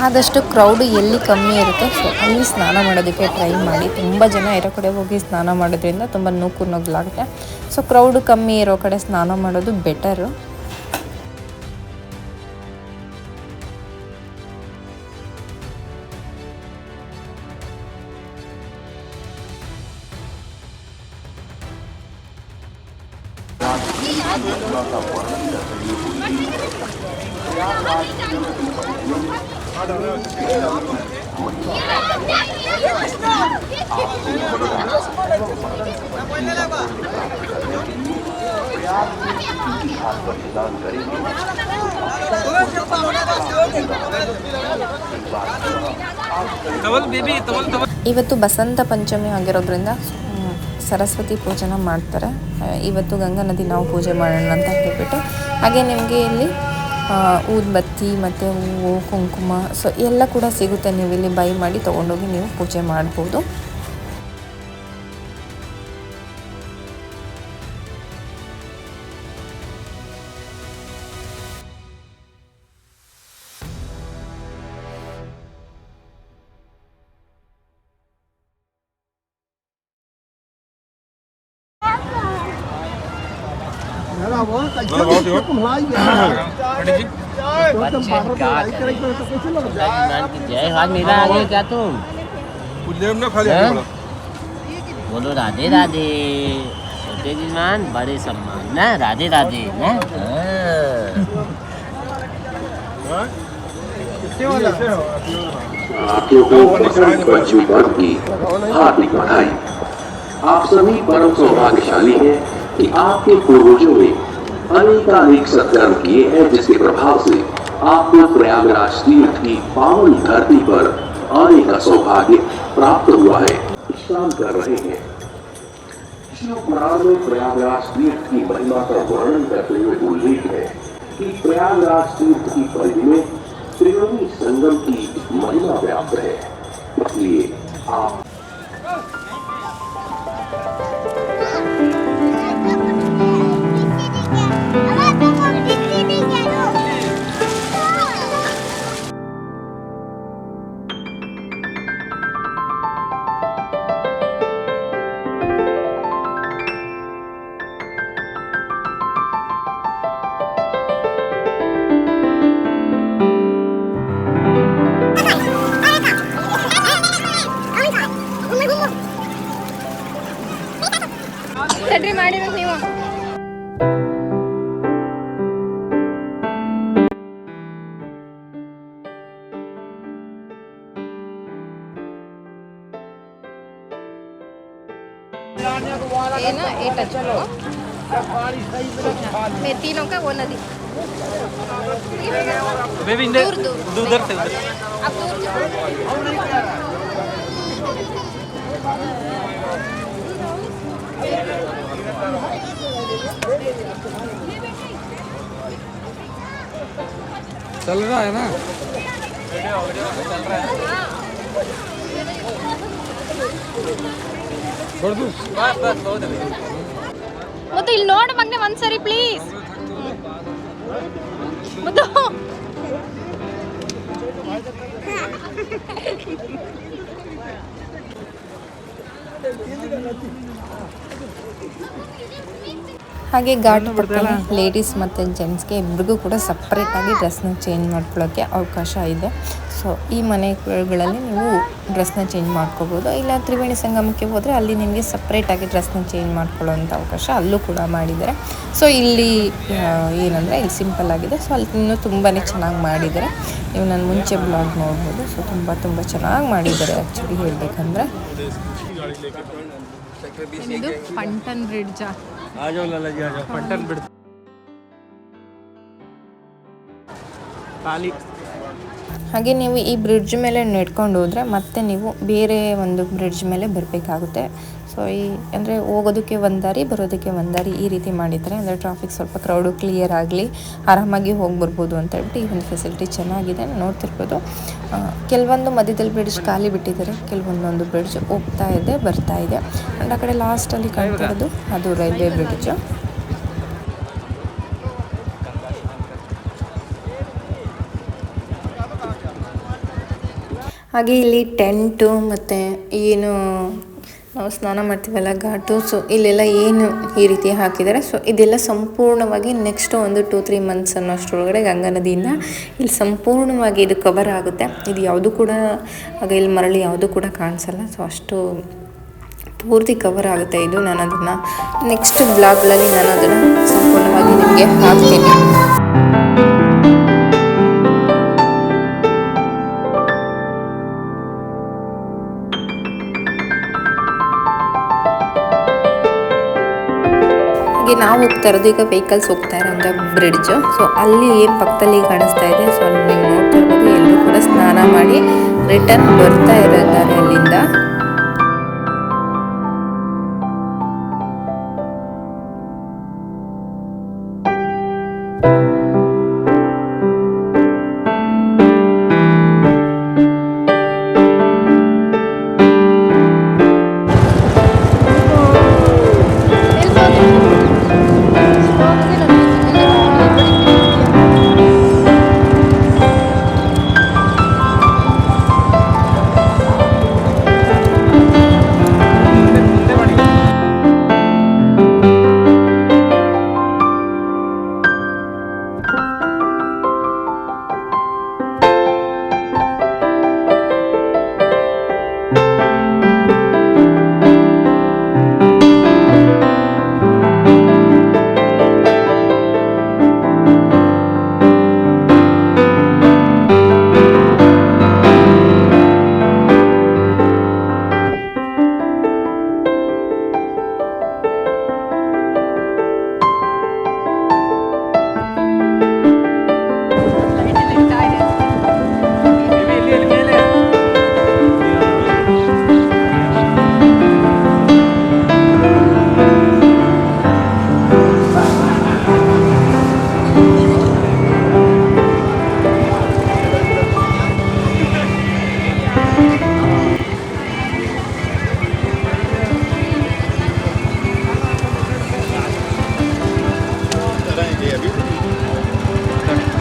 ಆದಷ್ಟು ಕ್ರೌಡು ಎಲ್ಲಿ ಕಮ್ಮಿ ಇರುತ್ತೆ ಸೊ ಅಲ್ಲಿ ಸ್ನಾನ ಮಾಡೋದಕ್ಕೆ ಟ್ರೈ ಮಾಡಿ. ತುಂಬ ಜನ ಇರೋ ಕಡೆ ಹೋಗಿ ಸ್ನಾನ ಮಾಡೋದ್ರಿಂದ ತುಂಬ ನೂಕುನುಗ್ಲಾಗುತ್ತೆ. ಸೊ ಕ್ರೌಡು ಕಮ್ಮಿ ಇರೋ ಕಡೆ ಸ್ನಾನ ಮಾಡೋದು ಬೆಟರು. ಇವತ್ತು ಬಸಂತ ಪಂಚಮಿ ಆಗಿರೋದ್ರಿಂದ ಸರಸ್ವತಿ ಪೂಜೆನ ಮಾಡ್ತಾರೆ. ಇವತ್ತು ಗಂಗಾ ನದಿ ನಾವು ಪೂಜೆ ಮಾಡೋಣ ಅಂತ ಹೇಳ್ಬಿಟ್ಟು, ಹಾಗೆ ನಿಮಗೆ ಇಲ್ಲಿ ಊದ್ಬತ್ತಿ ಮತ್ತು ಹೂವು, ಕುಂಕುಮ ಸೊ ಎಲ್ಲ ಕೂಡ ಸಿಗುತ್ತೆ. ನೀವು ಇಲ್ಲಿ ಬೈ ಮಾಡಿ ತೊಗೊಂಡೋಗಿ ನೀವು ಪೂಜೆ ಮಾಡ್ಬೋದು. क्या तुम बोलो राधे राधे, छोटे जजमान बड़े सम्मान ना, राधे राधे ना। साथियों को बसंत पंचमी पर्व की हार्दिक बधाई। आप सभी परम सौभाग्यशाली हैं कि आपके पूर्वजों ने अनेकानेक सत्कर्म किए हैं, जिसके प्रभाव से आपको प्रयागराज तीर्थ की पावन धरती पर आने का सौभाग्य प्राप्त हुआ है। विश्राम कर रहे हैं। शिव पुराण में प्रयागराज तीर्थ की महिमा का वर्णन करते हुए उल्लेख है कि प्रयागराज तीर्थ की परिधि में त्रिवेणी संगम की महिमा व्याप्त है। इसलिए आप ಮಾಡಿರೋದು ನೀವು ना एट चलो मैं तीनों का वो नदी दूर दूर दूर से अब चल रहा है ना ಮತ್ತೆ ಇಲ್ಲಿ ನೋಡು ಮಗನೇ ಒಂದ್ಸರಿ ಪ್ಲೀಸ್ ಮುದ್ದು ಹಾಗೆ ಘಾಟ್ ಪಕ್ಕನೆ ಲೇಡೀಸ್ ಮತ್ತು ಜೆಂಟ್ಸ್ಗೆ ಇಬ್ಬರಿಗೂ ಕೂಡ ಸಪ್ರೇಟಾಗಿ ಡ್ರೆಸ್ನ ಚೇಂಜ್ ಮಾಡ್ಕೊಳ್ಳೋಕ್ಕೆ ಅವಕಾಶ ಇದೆ. ಸೊ ಈ ಮನೆಗಳಲ್ಲಿ ನೀವು ಡ್ರೆಸ್ನ ಚೇಂಜ್ ಮಾಡ್ಕೋಬೋದು. ಇಲ್ಲ ತ್ರಿವೇಣಿ ಸಂಗಮಕ್ಕೆ ಹೋದರೆ ಅಲ್ಲಿ ನಿಮಗೆ ಸಪ್ರೇಟಾಗಿ ಡ್ರೆಸ್ನ ಚೇಂಜ್ ಮಾಡ್ಕೊಳ್ಳೋವಂಥ ಅವಕಾಶ ಅಲ್ಲೂ ಕೂಡ ಮಾಡಿದ್ದಾರೆ. ಸೊ ಇಲ್ಲಿ ಏನಂದರೆ ಇಲ್ಲಿ ಸಿಂಪಲ್ ಆಗಿದೆ. ಸೊ ಅಲ್ಲಿ ಇನ್ನೂ ತುಂಬಾ ಚೆನ್ನಾಗಿ ಮಾಡಿದ್ದಾರೆ. ನೀವು ನಾನು ಮುಂಚೆ ಬ್ಲಾಗ್ ನೋಡ್ಬೋದು. ಸೊ ತುಂಬ ಚೆನ್ನಾಗಿ ಮಾಡಿದ್ದಾರೆ ಆ್ಯಕ್ಚುಲಿ ಹೇಳಬೇಕಂದ್ರೆ. ಇದು ಪಂಟನ್ ಬ್ರಿಡ್ಜ್. ಪಂಟನ್ ಬ್ರಿಡ್ಜ್ ಖಾಲಿ. ಹಾಗೆ ನೀವು ಈ ಬ್ರಿಡ್ಜ್ ಮೇಲೆ ನಡ್ಕೊಂಡು ಹೋದರೆ ಮತ್ತೆ ನೀವು ಬೇರೆ ಒಂದು ಬ್ರಿಡ್ಜ್ ಮೇಲೆ ಬರಬೇಕಾಗುತ್ತೆ. ಸೊ ಅಂದರೆ ಹೋಗೋದಕ್ಕೆ ಒಂದು ದಾರಿ, ಬರೋದಕ್ಕೆ ಒಂದು ದಾರಿ, ಈ ರೀತಿ ಮಾಡಿದ್ದಾರೆ. ಅಂದರೆ ಟ್ರಾಫಿಕ್ ಸ್ವಲ್ಪ ಕ್ರೌಡು ಕ್ಲಿಯರ್ ಆಗಲಿ, ಆರಾಮಾಗಿ ಹೋಗಿ ಬರ್ಬೋದು ಅಂತ ಹೇಳ್ಬಿಟ್ಟು ಈ ಒಂದು ಫೆಸಿಲಿಟಿ ಚೆನ್ನಾಗಿದೆ. ನೋಡ್ತಿರ್ಬೋದು ಕೆಲವೊಂದು ಮಧ್ಯದಲ್ಲಿ ಬ್ರಿಡ್ಜ್ ಖಾಲಿ ಬಿಟ್ಟಿದ್ದಾರೆ, ಕೆಲವೊಂದೊಂದು ಬ್ರಿಡ್ಜ್ ಹೋಗ್ತಾ ಇದೆ, ಬರ್ತಾ ಇದೆ. ಆ್ಯಂಡ್ ಆ ಕಡೆ ಲಾಸ್ಟಲ್ಲಿ ಕಾಣ್ತಿರೋದು ಅದು ರೈಲ್ವೆ ಬ್ರಿಡ್ಜು. ಹಾಗೆ ಇಲ್ಲಿ ಟೆಂಟು ಮತ್ತು ಏನು ನಾವು ಸ್ನಾನ ಮಾಡ್ತೀವಲ್ಲ ಘಾಟು, ಸೊ ಇಲ್ಲೆಲ್ಲ ಏನು ಈ ರೀತಿ ಹಾಕಿದ್ದಾರೆ. ಸೊ ಇದೆಲ್ಲ ಸಂಪೂರ್ಣವಾಗಿ ನೆಕ್ಸ್ಟ್ ಒಂದು 2-3 ಮಂತ್ಸ್ ಅನ್ನೋಷ್ಟರೊಳಗಡೆ ಗಂಗಾ ನದಿಯಿಂದ ಇಲ್ಲಿ ಸಂಪೂರ್ಣವಾಗಿ ಇದು ಕವರ್ ಆಗುತ್ತೆ. ಇದು ಯಾವುದು ಕೂಡ ಆಗ ಇಲ್ಲಿ ಮರಳಿ ಯಾವುದು ಕೂಡ ಕಾಣಿಸಲ್ಲ. ಸೊ ಅಷ್ಟು ಪೂರ್ತಿ ಕವರ್ ಆಗುತ್ತೆ ಇದು. ನಾನು ಅದನ್ನು ನೆಕ್ಸ್ಟ್ ಬ್ಲಾಗ್ಗಳಲ್ಲಿ ನಾನು ಅದನ್ನು ಸಂಪೂರ್ಣವಾಗಿ ನಿಮಗೆ ಹಾಕ್ತೀನಿ. ಹಾಗೆ ನಾವು ಹೋಗ್ತಾ ಇರೋದು ಈಗ ವೆಹಿಕಲ್ಸ್ ಹೋಗ್ತಾ ಇರೋಂಥ ಬ್ರಿಡ್ಜು. ಸೊ ಅಲ್ಲಿ ಏನು ಪಕ್ಕದಲ್ಲಿ ಕಾಣಿಸ್ತಾ ಇದೆ, ಸೊ ಅಲ್ಲಿ ನೀವು ನೋಡ್ತಾ ಇರ್ಬೋದು ಎಲ್ಲರೂ ಕೂಡ ಸ್ನಾನ ಮಾಡಿ ರಿಟರ್ನ್ ಬರ್ತಾ ಇರೋದಾರೆ ಅಲ್ಲಿಂದ.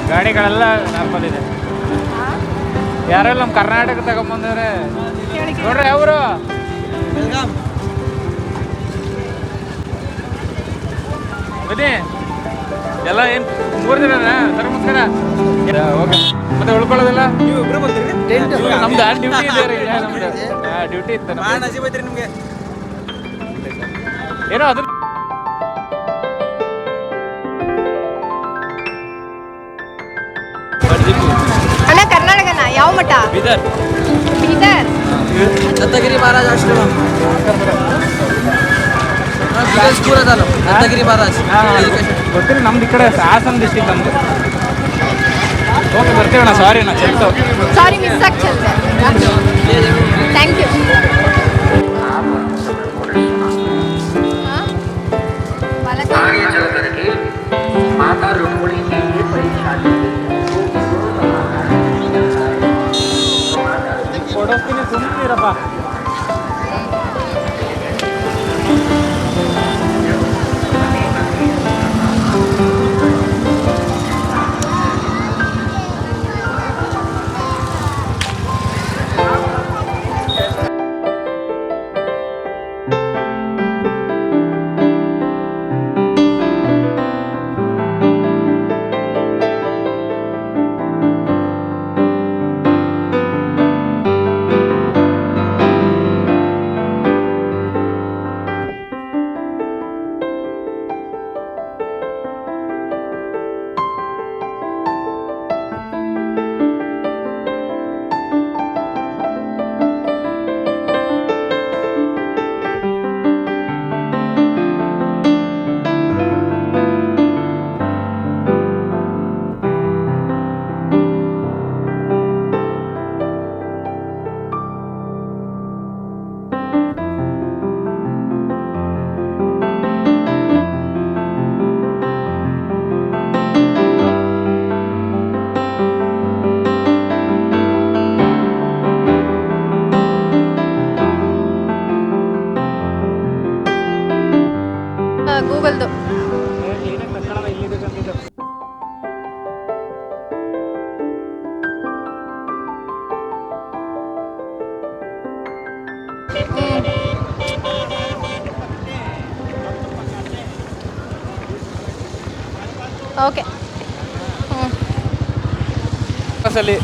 ಗಾಡಿಗಳೆಲ್ಲ ನಾರ್ಮಲ್ ಯಾರೆಲ್ಲ ನಮ್ಮ ಕರ್ನಾಟಕ ತಗೊಂಬಂದ್ರೆ ನೋಡ್ರಿ ಅವರು ಬನ್ನಿ ಎಲ್ಲ ಏನು 3 ದಿನ ಸರ್ ನಮಸ್ಕಾರ. ಓಕೆ ಮತ್ತೆ ಉಳ್ಕೊಳ್ಳೋದಿಲ್ಲ ನಮ್ದು ಡ್ಯೂಟಿ ಇದೆ ನಮ್ದು ಡ್ಯೂಟಿ ಇತ್ತು ನಿಮಗೆ ಏನೋ ಅದು ಅಣ್ಣ ಕರ್ನಾಟಕನ ಯಾವ ಮಠ? ಬೀದರ್. ಬೀದರ್ ದತ್ತಗಿರಿ ಮಹಾರಾಜ್ ಆಶ್ರಮ ಸ್ಕೂಲ್ ಅದಲ್ಲ ದತ್ತಗಿರಿ ಮಹಾರಾಜ್ ಗೊತ್ತಿಲ್ಲ. ನಮ್ದು ಈ ಕಡೆ ಹಾಸನ ಡಿಸ್ಟಿಕ್ ನಮ್ದು. ಓಕೆ ಬರ್ತೀವಣ್ಣ. ಸಾರಿ ಅಣ್ಣ ಚೆಲ್ತು. ಸಾರಿ ಮಿಸ್ ಆಗ್ತದೆ. Thank you. आगे चल करके माता रुक्मिणी की ये परेशानी ಕೊಡೋಸ್ತೀನಿ ಸುಮ್ಮನಿರಪ್ಪ. ಓಕೆ. ಬಸ್ಸಲ್ಲಿ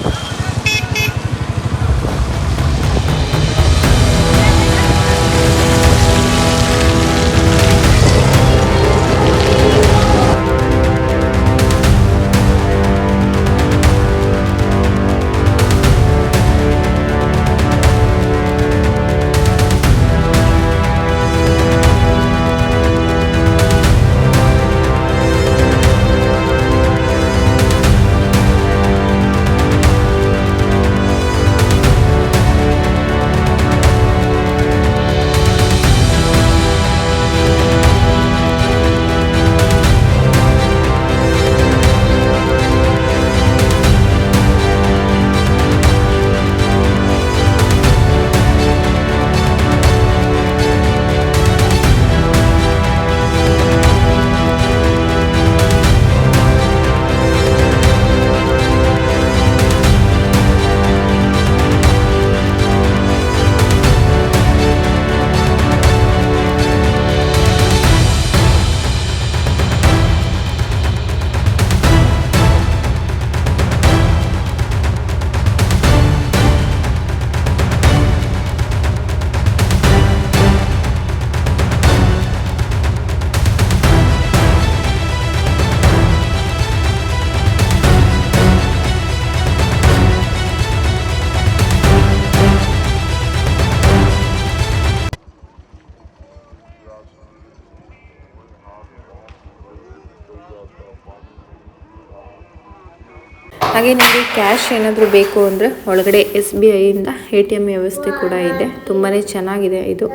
ಹಾಗೆ ನಿಮಗೆ ಕ್ಯಾಶ್ ಏನಾದರೂ ಬೇಕು ಅಂದರೆ ಒಳಗಡೆ SBIಯಿಂದ ATM ವ್ಯವಸ್ಥೆ ಕೂಡ ಇದೆ. ತುಂಬಾ ಚೆನ್ನಾಗಿದೆ ಇದು.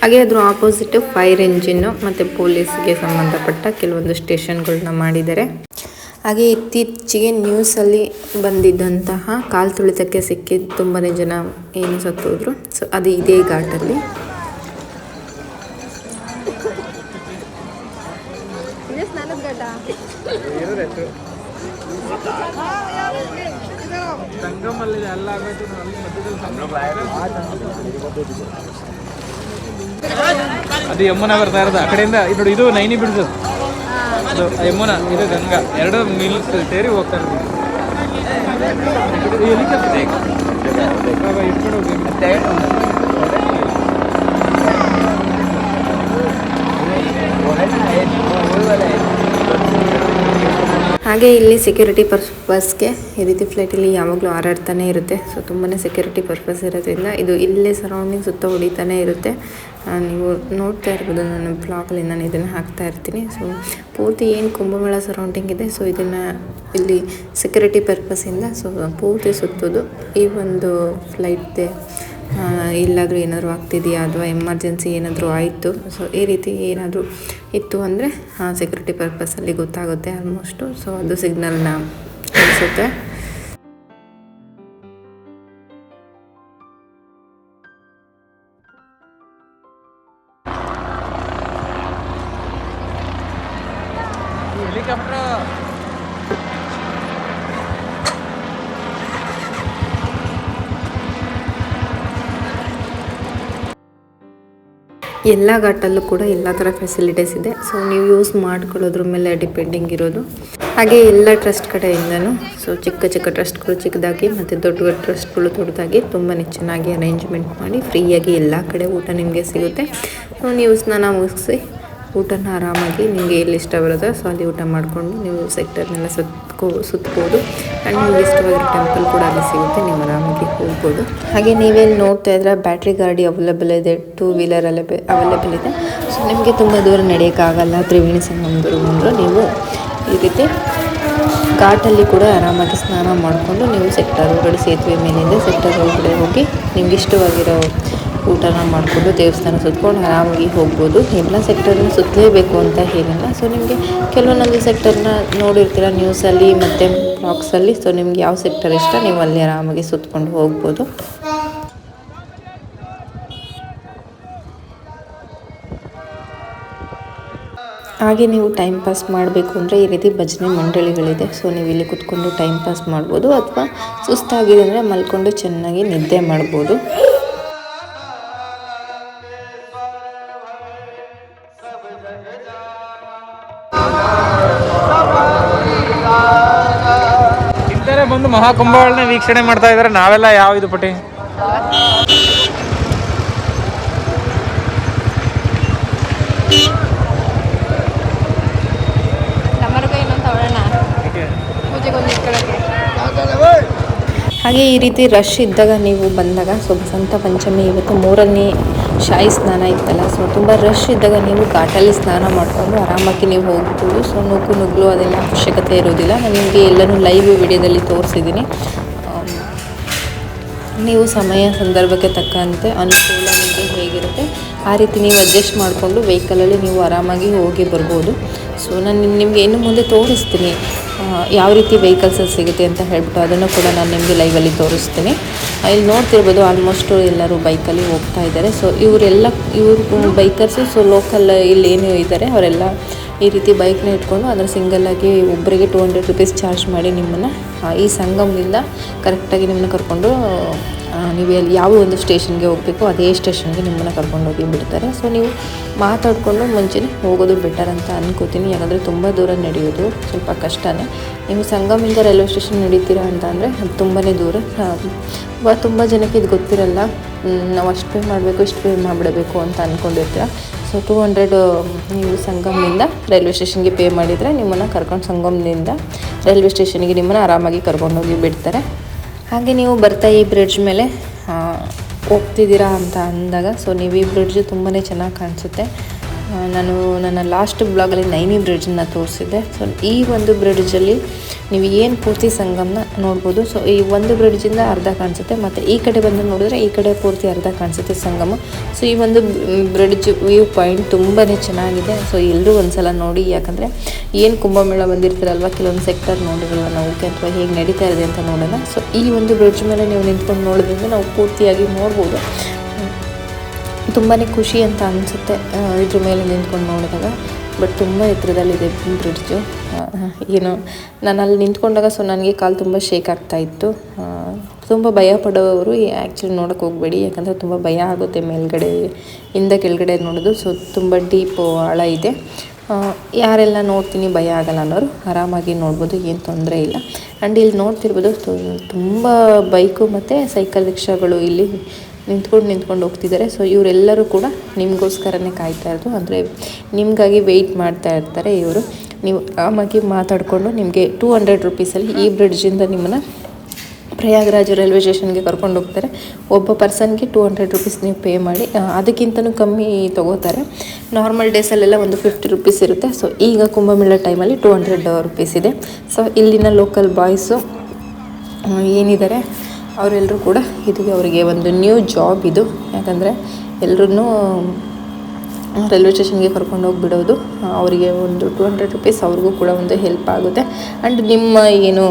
ಹಾಗೆ ಅದ್ರ ಆಪೋಸಿಟ್ ಫೈರ್ ಇಂಜಿನ್ನು ಮತ್ತು ಪೊಲೀಸ್ಗೆ ಸಂಬಂಧಪಟ್ಟ ಕೆಲವೊಂದು ಸ್ಟೇಷನ್ಗಳನ್ನ ಮಾಡಿದ್ದಾರೆ. ಹಾಗೆ ಇತ್ತೀಚೆಗೆ ನ್ಯೂಸಲ್ಲಿ ಬಂದಿದ್ದಂತಹ ಕಾಲು ತುಳಿತಕ್ಕೆ ಸಿಕ್ಕಿ ತುಂಬಾ ಜನ ಏನು ಸತ್ತೋದ್ರು. ಸೊ ಅದು ಇದೇ ಘಾಟಲ್ಲಿ. ಅದು ಯಮುನಾ ಬರ್ತಾ ಇರೋದು ಆ ಕಡೆಯಿಂದ ನೋಡಿ. ಇದು ನೈನಿ ಬಿಡ್ಸು, ಅದು ಯಮುನಾ, ಇದು ಗಂಗಾ, ಎರಡು ಮಿಲ್ಸ್ ಸೇರಿ ಹೋಗ್ತಾ ಇರ್ತೀವಿ. ಹಾಗೆ ಇಲ್ಲಿ ಸೆಕ್ಯೂರಿಟಿ ಪರ್ಪಸ್ಗೆ ಈ ರೀತಿ ಫ್ಲೈಟಲ್ಲಿ ಯಾವಾಗಲೂ ಹಾರಾಡ್ತಾನೆ ಇರುತ್ತೆ. ಸೊ ತುಂಬಾ ಸೆಕ್ಯೂರಿಟಿ ಪರ್ಪಸ್ ಇರೋದ್ರಿಂದ ಇದು ಇಲ್ಲೇ ಸರೌಂಡಿಂಗ್ ಸುತ್ತ ಹೊಡಿತಾನೆ ಇರುತ್ತೆ. ನೀವು ನೋಡ್ತಾ ಇರ್ಬೋದು ನನ್ನ ಬ್ಲಾಗಲ್ಲಿ ನಾನು ಇದನ್ನು ಹಾಕ್ತಾ ಇರ್ತೀನಿ. ಸೊ ಪೂರ್ತಿ ಏನು ಕುಂಭಮೇಳ ಸರೌಂಡಿಂಗ್ ಇದೆ, ಸೊ ಇದನ್ನು ಇಲ್ಲಿ ಸೆಕ್ಯೂರಿಟಿ ಪರ್ಪಸ್ಸಿಂದ ಸೊ ಪೂರ್ತಿ ಸುತ್ತೋದು. ಈ ಒಂದು ಫ್ಲೈಟ್ದೆ ಎಲ್ಲಾದರೂ ಏನಾದರೂ ಆಗ್ತಿದೆಯಾ ಅಥವಾ ಎಮರ್ಜೆನ್ಸಿ ಏನಾದರೂ ಆಯಿತು, ಸೊ ಈ ರೀತಿ ಏನಾದರೂ ಇತ್ತು ಅಂದರೆ ಸೆಕ್ಯೂರಿಟಿ ಪರ್ಪಸಲ್ಲಿ ಗೊತ್ತಾಗುತ್ತೆ ಆಲ್ಮೋಸ್ಟು. ಸೊ ಅದು ಸಿಗ್ನಲ್ನ ಕಳಿಸುತ್ತೆ. ಹೆಲಿಕಾಪ್ಟರ್ ಎಲ್ಲ ಘಾಟಲ್ಲೂ ಕೂಡ ಎಲ್ಲ ಥರ ಫೆಸಿಲಿಟೀಸ್ ಇದೆ. ಸೊ ನೀವು ಯೂಸ್ ಮಾಡ್ಕೊಳ್ಳೋದ್ರ ಮೇಲೆ ಡಿಪೆಂಡಿಂಗ್ ಇರೋದು. ಹಾಗೆ ಎಲ್ಲ ಟ್ರಸ್ಟ್ ಕಡೆಯಿಂದನೂ ಸೊ ಚಿಕ್ಕ ಚಿಕ್ಕ ಟ್ರಸ್ಟ್ಗಳು ಚಿಕ್ಕದಾಗಿ ಮತ್ತು ದೊಡ್ಡ ಟ್ರಸ್ಟ್ಗಳು ದೊಡ್ಡದಾಗಿ ತುಂಬಾ ಚೆನ್ನಾಗಿ ಅರೇಂಜ್ಮೆಂಟ್ ಮಾಡಿ ಫ್ರೀಯಾಗಿ ಎಲ್ಲ ಕಡೆ ಊಟ ನಿಮಗೆ ಸಿಗುತ್ತೆ. ಸೊ ನೀವು ಸ್ನಾನ ಮುಗಿಸಿ ಊಟನ ಆರಾಮಾಗಿ ನಿಮಗೆ ಎಲ್ಲಿ ಇಷ್ಟ ಬರುತ್ತೆ ಸೊ ಅಲ್ಲಿ ಊಟ ಮಾಡಿಕೊಂಡು ನೀವು ಸೆಕ್ಟರ್ನೆಲ್ಲ ಸುತ್ಬೋದು. ಆ್ಯಂಡ್ ನಿಮ್ಗೆ ಇಷ್ಟವಾಗಿರೋ ಟೆಂಪಲ್ ಕೂಡ ಅಲ್ಲಿ ಸಿಗುತ್ತೆ, ನೀವು ಆರಾಮಾಗಿ ಹೋಗ್ಬೋದು. ಹಾಗೆ ನೀವೇನು ನೋಡ್ತಾ ಇದ್ರೆ ಬ್ಯಾಟ್ರಿ ಗಾಡಿ ಅವೈಲೇಬಲ್ ಇದೆ, 2 ವೀಲರ್ ಅವೈಲೇಬಲ್ ಇದೆ. ಸೊ ನಿಮಗೆ ತುಂಬ ದೂರ ನಡೆಯೋಕ್ಕಾಗಲ್ಲ, ತ್ರಿವೇಣಿ ಸಂಗಮದವರೆಗೂ ಬಂದರೂ ನೀವು ಈ ರೀತಿ ಘಾಟಲ್ಲಿ ಕೂಡ ಆರಾಮಾಗಿ ಸ್ನಾನ ಮಾಡಿಕೊಂಡು ನೀವು ಸೆಕ್ಟರ್ ಒಳಗಡೆ ಸೇತುವೆ ಮೇಲಿಂದ ಸೆಕ್ಟರ್ ಒಳಗಡೆ ಹೋಗಿ ನಿಮ್ಗೆ ಇಷ್ಟವಾಗಿರೋ ಊಟನ ಮಾಡಿಕೊಂಡು ದೇವಸ್ಥಾನ ಸುತ್ಕೊಂಡು ಆರಾಮಾಗಿ ಹೋಗ್ಬೋದು. ಎಲ್ಲ ಸೆಕ್ಟರ್ನ ಸುತ್ತಲೇಬೇಕು ಅಂತ ಏನಿಲ್ಲ. ಸೊ ನಿಮಗೆ ಕೆಲವೊಂದೊಂದು ಸೆಕ್ಟರ್ನ ನೋಡಿರ್ತೀರ ನ್ಯೂಸಲ್ಲಿ ಮತ್ತು ಬ್ಲಾಗ್ಸಲ್ಲಿ. ಸೊ ನಿಮ್ಗೆ ಯಾವ ಸೆಕ್ಟರ್ ಇಷ್ಟ ನೀವು ಅಲ್ಲಿ ಆರಾಮಾಗಿ ಸುತ್ಕೊಂಡು ಹೋಗ್ಬೋದು. ಹಾಗೆ ನೀವು ಟೈಮ್ ಪಾಸ್ ಮಾಡಬೇಕು ಅಂದರೆ ಈ ರೀತಿ ಭಜನೆ ಮಂಡಳಿಗಳಿದೆ. ಸೊ ನೀವು ಇಲ್ಲಿ ಕುತ್ಕೊಂಡು ಟೈಮ್ ಪಾಸ್ ಮಾಡ್ಬೋದು, ಅಥವಾ ಸುಸ್ತಾಗಿದೆ ಅಂದರೆ ಮಲ್ಕೊಂಡು ಚೆನ್ನಾಗಿ ನಿದ್ದೆ ಮಾಡ್ಬೋದು. ಮಹಾಕುಂಭಗಳನ್ನ ವೀಕ್ಷಣೆ ಮಾಡ್ತಾ ಇದ್ದಾರೆ. ನಾವೆಲ್ಲ ಯಾವ ಇದು ಪಟ್ಟಿ ನಮ್ಮರ್ಗ ಇನ್ನೊಂದು ತಗೊಳ್ಳೋಣ ಪೂಜೆಗೊಂದು ಇಟ್ಕೊಳ್ಳೋಕ್ಕೆ. ಹಾಗೆ ಈ ರೀತಿ ರಶ್ ಇದ್ದಾಗ ನೀವು ಬಂದಾಗ ಸೊ ಬಸಂತ ಪಂಚಮಿ ಇವತ್ತು 3ನೇ ಶಾಹಿ ಸ್ನಾನ ಇತ್ತಲ್ಲ, ಸೊ ತುಂಬ ರಶ್ ಇದ್ದಾಗ ನೀವು ಘಾಟಲ್ಲಿ ಸ್ನಾನ ಮಾಡಿಕೊಂಡು ಆರಾಮಾಗಿ ನೀವು ಹೋಗ್ಬೋದು. ಸೊ ನುಗ್ಗಲು ಅದೆಲ್ಲ ಅವಶ್ಯಕತೆ ಇರೋದಿಲ್ಲ. ನಾನು ನಿಮಗೆ ಎಲ್ಲನೂ ಲೈವ್ ವಿಡಿಯೋದಲ್ಲಿ ತೋರಿಸಿದ್ದೀನಿ. ನೀವು ಸಮಯ ಸಂದರ್ಭಕ್ಕೆ ತಕ್ಕಂತೆ ಅನುಕೂಲ ನಿಮಗೆ ಹೇಗಿರುತ್ತೆ ಆ ರೀತಿ ನೀವು ಅಡ್ಜಸ್ಟ್ ಮಾಡಿಕೊಂಡು ವೆಹಿಕಲಲ್ಲಿ ನೀವು ಆರಾಮಾಗಿ ಹೋಗಿ ಬರ್ಬೋದು. ಸೊ ನಾನು ನಿಮಗೆ ಇನ್ನು ಮುಂದೆ ತೋರಿಸ್ತೀನಿ ಯಾವ ರೀತಿ ವೆಹಿಕಲ್ಸಲ್ಲಿ ಸಿಗುತ್ತೆ ಅಂತ ಹೇಳ್ಬಿಟ್ಟು, ಅದನ್ನು ಕೂಡ ನಾನು ನಿಮಗೆ ಲೈವಲ್ಲಿ ತೋರಿಸ್ತೀನಿ. ಇಲ್ಲಿ ನೋಡ್ತಿರ್ಬೋದು ಆಲ್ಮೋಸ್ಟು ಎಲ್ಲರೂ ಬೈಕಲ್ಲಿ ಹೋಗ್ತಾ ಇದ್ದಾರೆ. ಸೊ ಇವರು ಬೈಕರ್ಸು ಸೊ ಲೋಕಲ್ ಇಲ್ಲಿ ಏನು ಇದ್ದಾರೆ ಅವರೆಲ್ಲ ಈ ರೀತಿ ಬೈಕ್ನ ಇಟ್ಕೊಂಡು ಅದರ ಸಿಂಗಲ್ಲಾಗಿ ಒಬ್ಬರಿಗೆ 200 ರುಪೀಸ್ ಚಾರ್ಜ್ ಮಾಡಿ ನಿಮ್ಮನ್ನು ಈ ಸಂಗಮದಿಂದ ಕರೆಕ್ಟಾಗಿ ನಿಮ್ಮನ್ನು ಕರ್ಕೊಂಡು ನೀವು ಎಲ್ಲಿ ಯಾವ ಒಂದು ಸ್ಟೇಷನ್ಗೆ ಹೋಗಬೇಕು ಅದೇ ಸ್ಟೇಷನ್ಗೆ ನಿಮ್ಮನ್ನು ಕರ್ಕೊಂಡೋಗಿ ಬಿಡ್ತಾರೆ. ಸೊ ನೀವು ಮಾತಾಡಿಕೊಂಡು ಮುಂಚೆನೇ ಹೋಗೋದು ಬೆಟರ್ ಅಂತ ಅನ್ಕೋತೀನಿ. ಯಾಕಂದರೆ ತುಂಬ ದೂರ ನಡೆಯೋದು ಸ್ವಲ್ಪ ಕಷ್ಟನೇ. ನೀವು ಸಂಗಮಿಂದ ರೈಲ್ವೆ ಸ್ಟೇಷನ್ ನಡೀತೀರಾ ಅಂತ ಅಂದರೆ ಅದು ತುಂಬಾ ದೂರ. ತುಂಬ ಜನಕ್ಕೆ ಇದು ಗೊತ್ತಿರಲ್ಲ. ನಾವು ಅಷ್ಟು ಪೇ ಮಾಡಬೇಕು ಇಷ್ಟು ಪೇ ಮಾಡಿಬಿಡಬೇಕು ಅಂತ ಅಂದ್ಕೊಂಡಿರ್ತೀರ. ಸೊ 200 ನೀವು ಸಂಗಮದಿಂದ ರೈಲ್ವೆ ಸ್ಟೇಷನ್ಗೆ ಪೇ ಮಾಡಿದರೆ ನಿಮ್ಮನ್ನು ಕರ್ಕೊಂಡು ಸಂಗಮದಿಂದ ರೈಲ್ವೆ ಸ್ಟೇಷನ್ಗೆ ನಿಮ್ಮನ್ನು ಆರಾಮಾಗಿ ಕರ್ಕೊಂಡೋಗಿ ಬಿಡ್ತಾರೆ. ಹಾಗೆ ನೀವು ಬರ್ತಾ ಈ ಬ್ರಿಡ್ಜ್ ಮೇಲೆ ಹೋಗ್ತಿದ್ದೀರಾ ಅಂತ ಅಂದಾಗ ಸೊ ನೀವು ಈ ಬ್ರಿಡ್ಜು ತುಂಬಾ ಚೆನ್ನಾಗಿ ಕಾಣಿಸುತ್ತೆ. ನಾನು ನನ್ನ ಲಾಸ್ಟ್ ಬ್ಲಾಗಲ್ಲಿ ನೈನಿ ಬ್ರಿಡ್ಜನ್ನು ತೋರಿಸಿದ್ದೆ. ಸೊ ಈ ಒಂದು ಬ್ರಿಡ್ಜಲ್ಲಿ ನೀವು ಏನು ಪೂರ್ತಿ ಸಂಗಮನ ನೋಡ್ಬೋದು. ಸೊ ಈ ಒಂದು ಬ್ರಿಡ್ಜಿಂದ ಅರ್ಧ ಕಾಣಿಸುತ್ತೆ, ಮತ್ತು ಈ ಕಡೆ ಬಂದು ನೋಡಿದ್ರೆ ಈ ಕಡೆ ಪೂರ್ತಿ ಅರ್ಧ ಕಾಣಿಸುತ್ತೆ ಸಂಗಮ. ಸೊ ಈ ಒಂದು ಬ್ರಿಡ್ಜ್ ವ್ಯೂ ಪಾಯಿಂಟ್ ತುಂಬಾ ಚೆನ್ನಾಗಿದೆ. ಸೊ ಎಲ್ಲರೂ ಒಂದು ಸಲ ನೋಡಿ. ಯಾಕಂದರೆ ಏನು ಕುಂಭಮೇಳ ಬಂದಿರ್ತೀರಲ್ವ, ಕೆಲವೊಂದು ಸೆಕ್ಟರ್ ನೋಡಿರಲ್ಲ ನಾವು, ಅಥವಾ ಹೇಗೆ ನಡೀತಾ ಇದೆ ಅಂತ ನೋಡೋಣ. ಸೊ ಈ ಒಂದು ಬ್ರಿಡ್ಜ್ ಮೇಲೆ ನೀವು ನಿಂತ್ಕೊಂಡು ನೋಡೋದ್ರಿಂದ ನಾವು ಪೂರ್ತಿಯಾಗಿ ನೋಡ್ಬೋದು. ತುಂಬಾ ಖುಷಿ ಅಂತ ಅನಿಸುತ್ತೆ ಇದ್ರ ಮೇಲೆ ನಿಂತ್ಕೊಂಡು ನೋಡಿದಾಗ. ಬಟ್ ತುಂಬ ಎತ್ತರದಲ್ಲಿದೆ ಬ್ರಿಡ್ಜು. ಏನು ನಾನು ಅಲ್ಲಿ ನಿಂತ್ಕೊಂಡಾಗ ಸೊ ನನಗೆ ಕಾಲು ತುಂಬ ಶೇಕ್ ಆಗ್ತಾಯಿತ್ತು. ತುಂಬ ಭಯ ಪಡೋರು ಆ್ಯಕ್ಚುಲಿ ನೋಡೋಕ್ಕೆ ಹೋಗಬೇಡಿ. ಯಾಕಂದರೆ ತುಂಬ ಭಯ ಆಗುತ್ತೆ ಮೇಲ್ಗಡೆ ಇಂದ ಕೆಳಗಡೆ ನೋಡೋದು. ಸೊ ತುಂಬ ಡೀಪು ಆಳ ಇದೆ. ಯಾರೆಲ್ಲ ನೋಡ್ತೀನಿ ಭಯ ಆಗಲ್ಲ ಅನ್ನೋರು ಆರಾಮಾಗಿ ನೋಡ್ಬೋದು, ಏನು ತೊಂದರೆ ಇಲ್ಲ. ಆ್ಯಂಡ್ ಇಲ್ಲಿ ನೋಡ್ತಿರ್ಬೋದು ತುಂಬ ಬೈಕು ಮತ್ತು ಸೈಕಲ್ ರಿಕ್ಷಾಗಳು ಇಲ್ಲಿ ನಿಂತ್ಕೊಂಡು ಹೋಗ್ತಿದ್ದಾರೆ. ಸೊ ಇವರೆಲ್ಲರೂ ಕೂಡ ನಿಮಗೋಸ್ಕರನೇ ಕಾಯ್ತಾ ಇರೋದು. ಅಂದರೆ ನಿಮಗಾಗಿ ವೆಯ್ಟ್ ಮಾಡ್ತಾ ಇರ್ತಾರೆ ಇವರು. ನೀವು ಆರಾಮಾಗಿ ಮಾತಾಡಿಕೊಂಡು ನಿಮಗೆ 200 ರುಪೀಸಲ್ಲಿ ಈ ಬ್ರಿಡ್ಜಿಂದ ನಿಮ್ಮನ್ನು ಪ್ರಯಾಗ್ರಾಜ್ ರೈಲ್ವೆ ಸ್ಟೇಷನ್ಗೆ ಕರ್ಕೊಂಡು ಹೋಗ್ತಾರೆ. ಒಬ್ಬ ಪರ್ಸನ್ಗೆ 200 ರುಪೀಸ್ ನೀವು ಪೇ ಮಾಡಿ. ಅದಕ್ಕಿಂತಲೂ ಕಮ್ಮಿ ತೊಗೋತಾರೆ. ನಾರ್ಮಲ್ ಡೇಸಲ್ಲೆಲ್ಲ ಒಂದು 50 ರುಪೀಸ್ ಇರುತ್ತೆ. ಸೊ ಈಗ ಕುಂಭಮೇಳ ಟೈಮಲ್ಲಿ 200 ರುಪೀಸ್ ಇದೆ. ಸೊ ಇಲ್ಲಿನ ಲೋಕಲ್ ಬಾಯ್ಸು ಏನಿದ್ದಾರೆ ಅವರೆಲ್ಲರೂ ಕೂಡ ಇದು ಅವರಿಗೆ ಒಂದು ನ್ಯೂ ಜಾಬ್ ಇದು. ಯಾಕಂದರೆ ಎಲ್ಲರೂ ರೈಲ್ವೆ ಸ್ಟೇಷನ್ಗೆ ಕರ್ಕೊಂಡು ಹೋಗಿಬಿಡೋದು ಅವರಿಗೆ ಒಂದು 200 ರುಪೀಸ್ ಅವ್ರಿಗೂ ಕೂಡ ಒಂದು ಹೆಲ್ಪ್ ಆಗುತ್ತೆ. ಆ್ಯಂಡ್ ನಿಮ್ಮ ಏನು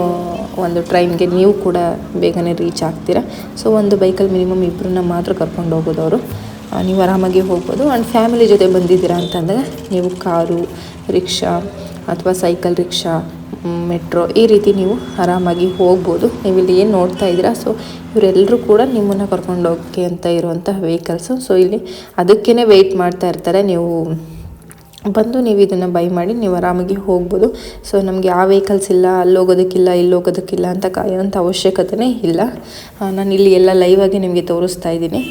ಒಂದು ಟ್ರೈನ್ಗೆ ನೀವು ಕೂಡ ಬೇಗನೆ ರೀಚ್ ಆಗ್ತೀರಾ. ಸೊ ಒಂದು ಬೈಕಲ್ಲಿ ಮಿನಿಮಮ್ ಇಬ್ಬರನ್ನ ಮಾತ್ರ ಕರ್ಕೊಂಡು ಹೋಗೋದು ಅವರು. ನೀವು ಆರಾಮಾಗಿ ಹೋಗ್ಬೋದು. ಆ್ಯಂಡ್ ಫ್ಯಾಮಿಲಿ ಜೊತೆ ಬಂದಿದ್ದೀರಾ ಅಂತಂದಾಗ ನೀವು ಕಾರು, ರಿಕ್ಷಾ ಅಥವಾ ಸೈಕಲ್ ರಿಕ್ಷಾ, ಮೆಟ್ರೋ ಈ ರೀತಿ ನೀವು ಆರಾಮಾಗಿ ಹೋಗ್ಬೋದು. ನೀವು ಇಲ್ಲಿ ಏನು ನೋಡ್ತಾ ಇದ್ದೀರಾ ಸೊ ಇವರೆಲ್ಲರೂ ಕೂಡ ನಿಮ್ಮನ್ನು ಕರ್ಕೊಂಡು ಹೋಗೋಕ್ಕೆ ಅಂತ ಇರುವಂಥ ವೆಹಿಕಲ್ಸು. ಸೊ ಇಲ್ಲಿ ಅದಕ್ಕೇ ವೆಯ್ಟ್ ಮಾಡ್ತಾ ಇರ್ತಾರೆ. ನೀವು ಬಂದು ನೀವು ಇದನ್ನು ಬೈ ಮಾಡಿ ನೀವು ಆರಾಮಾಗಿ ಹೋಗ್ಬೋದು. ಸೊ ನಮಗೆ ಆ ವೆಹಿಕಲ್ಸ್ ಇಲ್ಲ, ಅಲ್ಲಿ ಹೋಗೋದಕ್ಕಿಲ್ಲ, ಇಲ್ಲಿ ಹೋಗೋದಕ್ಕಿಲ್ಲ ಅಂತ ಕಾಯೋಂಥ ಅವಶ್ಯಕತೆಯೇ ಇಲ್ಲ. ನಾನು ಇಲ್ಲಿ ಎಲ್ಲ ಲೈವಾಗಿ ನಿಮಗೆ ತೋರಿಸ್ತಾ ಇದ್ದೀನಿ.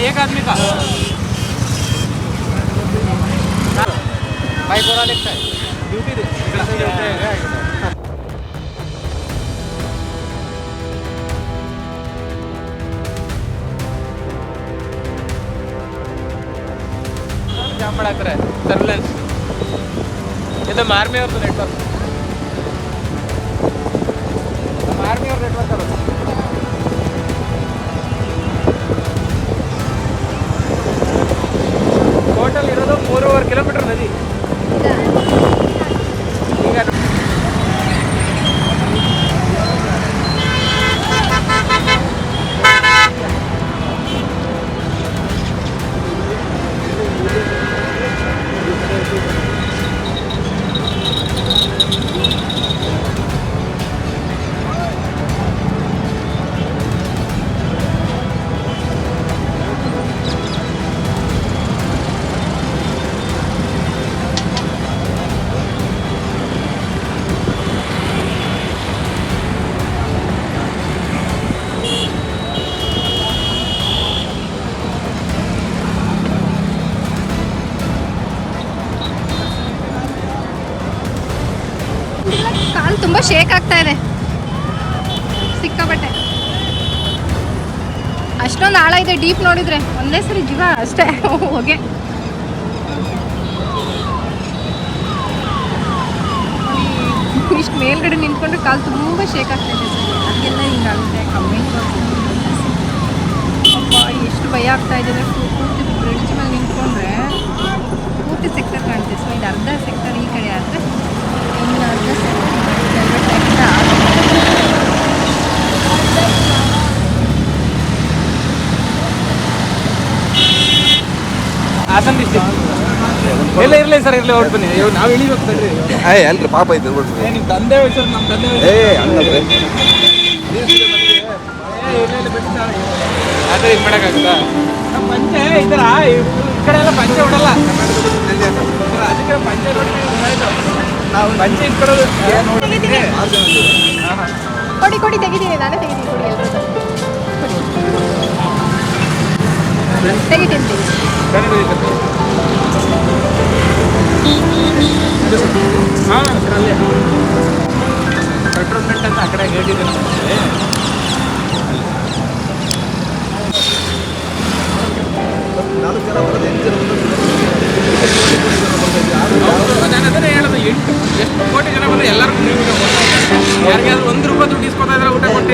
एक आदमी का बाइक वाला लिखता है ड्यूटी दे ಜಾಮ್ ಮಾಡಾಕ್ರೆ ಸರ್ವೆಲೆನ್ಸ್ ಇದು ಮಾರ್ಮಿ ಅವ್ರದ್ದು ನೆಟ್ವರ್ಕ್ ಆರ್ಮಿ ಅವ್ರ ನೆಟ್ವರ್ಕ್ ಅದು ಟೋಟಲ್ ಇರೋದು 3.5 ಕಿಲೋಮೀಟರ್ ನದಿ ಈಗ ಕಾಲು ತುಂಬ ಶೇಕ್ ಆಗ್ತಾ ಇದೆ ಸಿಕ್ಕಾಬಟ್ಟೆ. ಅಷ್ಟೊಂದು ಆಳ ಇದೆ ಡೀಪ್ ನೋಡಿದ್ರೆ ಒಂದೇ ಸರಿ ಜೀವ ಅಷ್ಟೇ ಹೋಗೆ. ಇಷ್ಟು ಮೇಲ್ಗಡೆ ನಿಂತ್ಕೊಂಡ್ರೆ ಕಾಲು ತುಂಬ ಶೇಕ್ ಆಗ್ತಾ ಇದೆ. ಅದೆಲ್ಲ ಹಿಂಗಾಗುತ್ತೆ ಕಮ್ಮಿಂಗ್ ಅಪ್ಪ ಎಷ್ಟು ಭಯ ಆಗ್ತಾ ಇದೆ ಅಂದರೆ ಪೂರ್ತಿ ಬ್ರಿಡ್ಜ್ ಮೇಲೆ ನಿಂತ್ಕೊಂಡ್ರೆ ಪೂರ್ತಿ ಸೆಕ್ಟರ್ ಕಾಣ್ತೀವಿ. ಸೊ ಇದು ಅರ್ಧ ಸೆಕ್ಟರ್ ಈ ಕಡೆ ಆದರೆ ಇನ್ನು ಅರ್ಧ ಸೆಕ್ಟರ್ ಹಾಸನ್ ಡಿಸ್ಟ್ರಿಕ್ಟ್ ಎಲ್ಲ ಇರಲಿ ಸರ್ ಇರಲಿ ಹೊರಟು ಬನ್ನಿ ನಾವು ಇಳಿಬೇಕು ಸರ್ ಅಲ್ರಿ ಪಾಪ ಐತೆ ನಿಮ್ಮ ತಂದೆ ವಯಸ್ಸು ನಮ್ಮ ತಂದೆ ಅದೇ ಇದು ಮಾಡೋಕ್ಕಾಗುತ್ತಾ ನಮ್ಮ ಪಂಚೆ ಈ ಥರ ಈ ಕಡೆ ಎಲ್ಲ ಪಂಚೆ ಹೊಡಲ್ಲ ಅದಕ್ಕೆ ಪಂಚೆ ನೋಡಿ ನಾವು ಪಂಚೆ ಇಟ್ಕೊಳ್ಳೋದು ಕೊಡಿ ಕೊಡಿ ತೆಗಿತೀನಿ ನಾನೇ ತೆಗಿತೀನಿ ಕೊಡಿ ಎಲ್ಲರೂ ತೆಗಿತೀನಿ ಹಾಂ ಸರ್ ಅಲ್ಲೇ ಪೆಟ್ರೋಲ್ಮೆಂಟ್ ಅಂತ ಆ ಕಡೆ ಗೇಟ್ ಇದೆ ನಮಗೆ ನಾನು ಅದನ್ನೇ ಹೇಳೋದು 8 ಕೋಟಿ ಜನ ಬಂದರೆ ಎಲ್ಲರಿಗೂ ಯಾರಿಗಾದ್ರೂ ₹1 ದುಡ್ಡು ಇಸ್ಕೊತಾ ಇದ್ರೆ ಊಟ ಕೊಟ್ಟು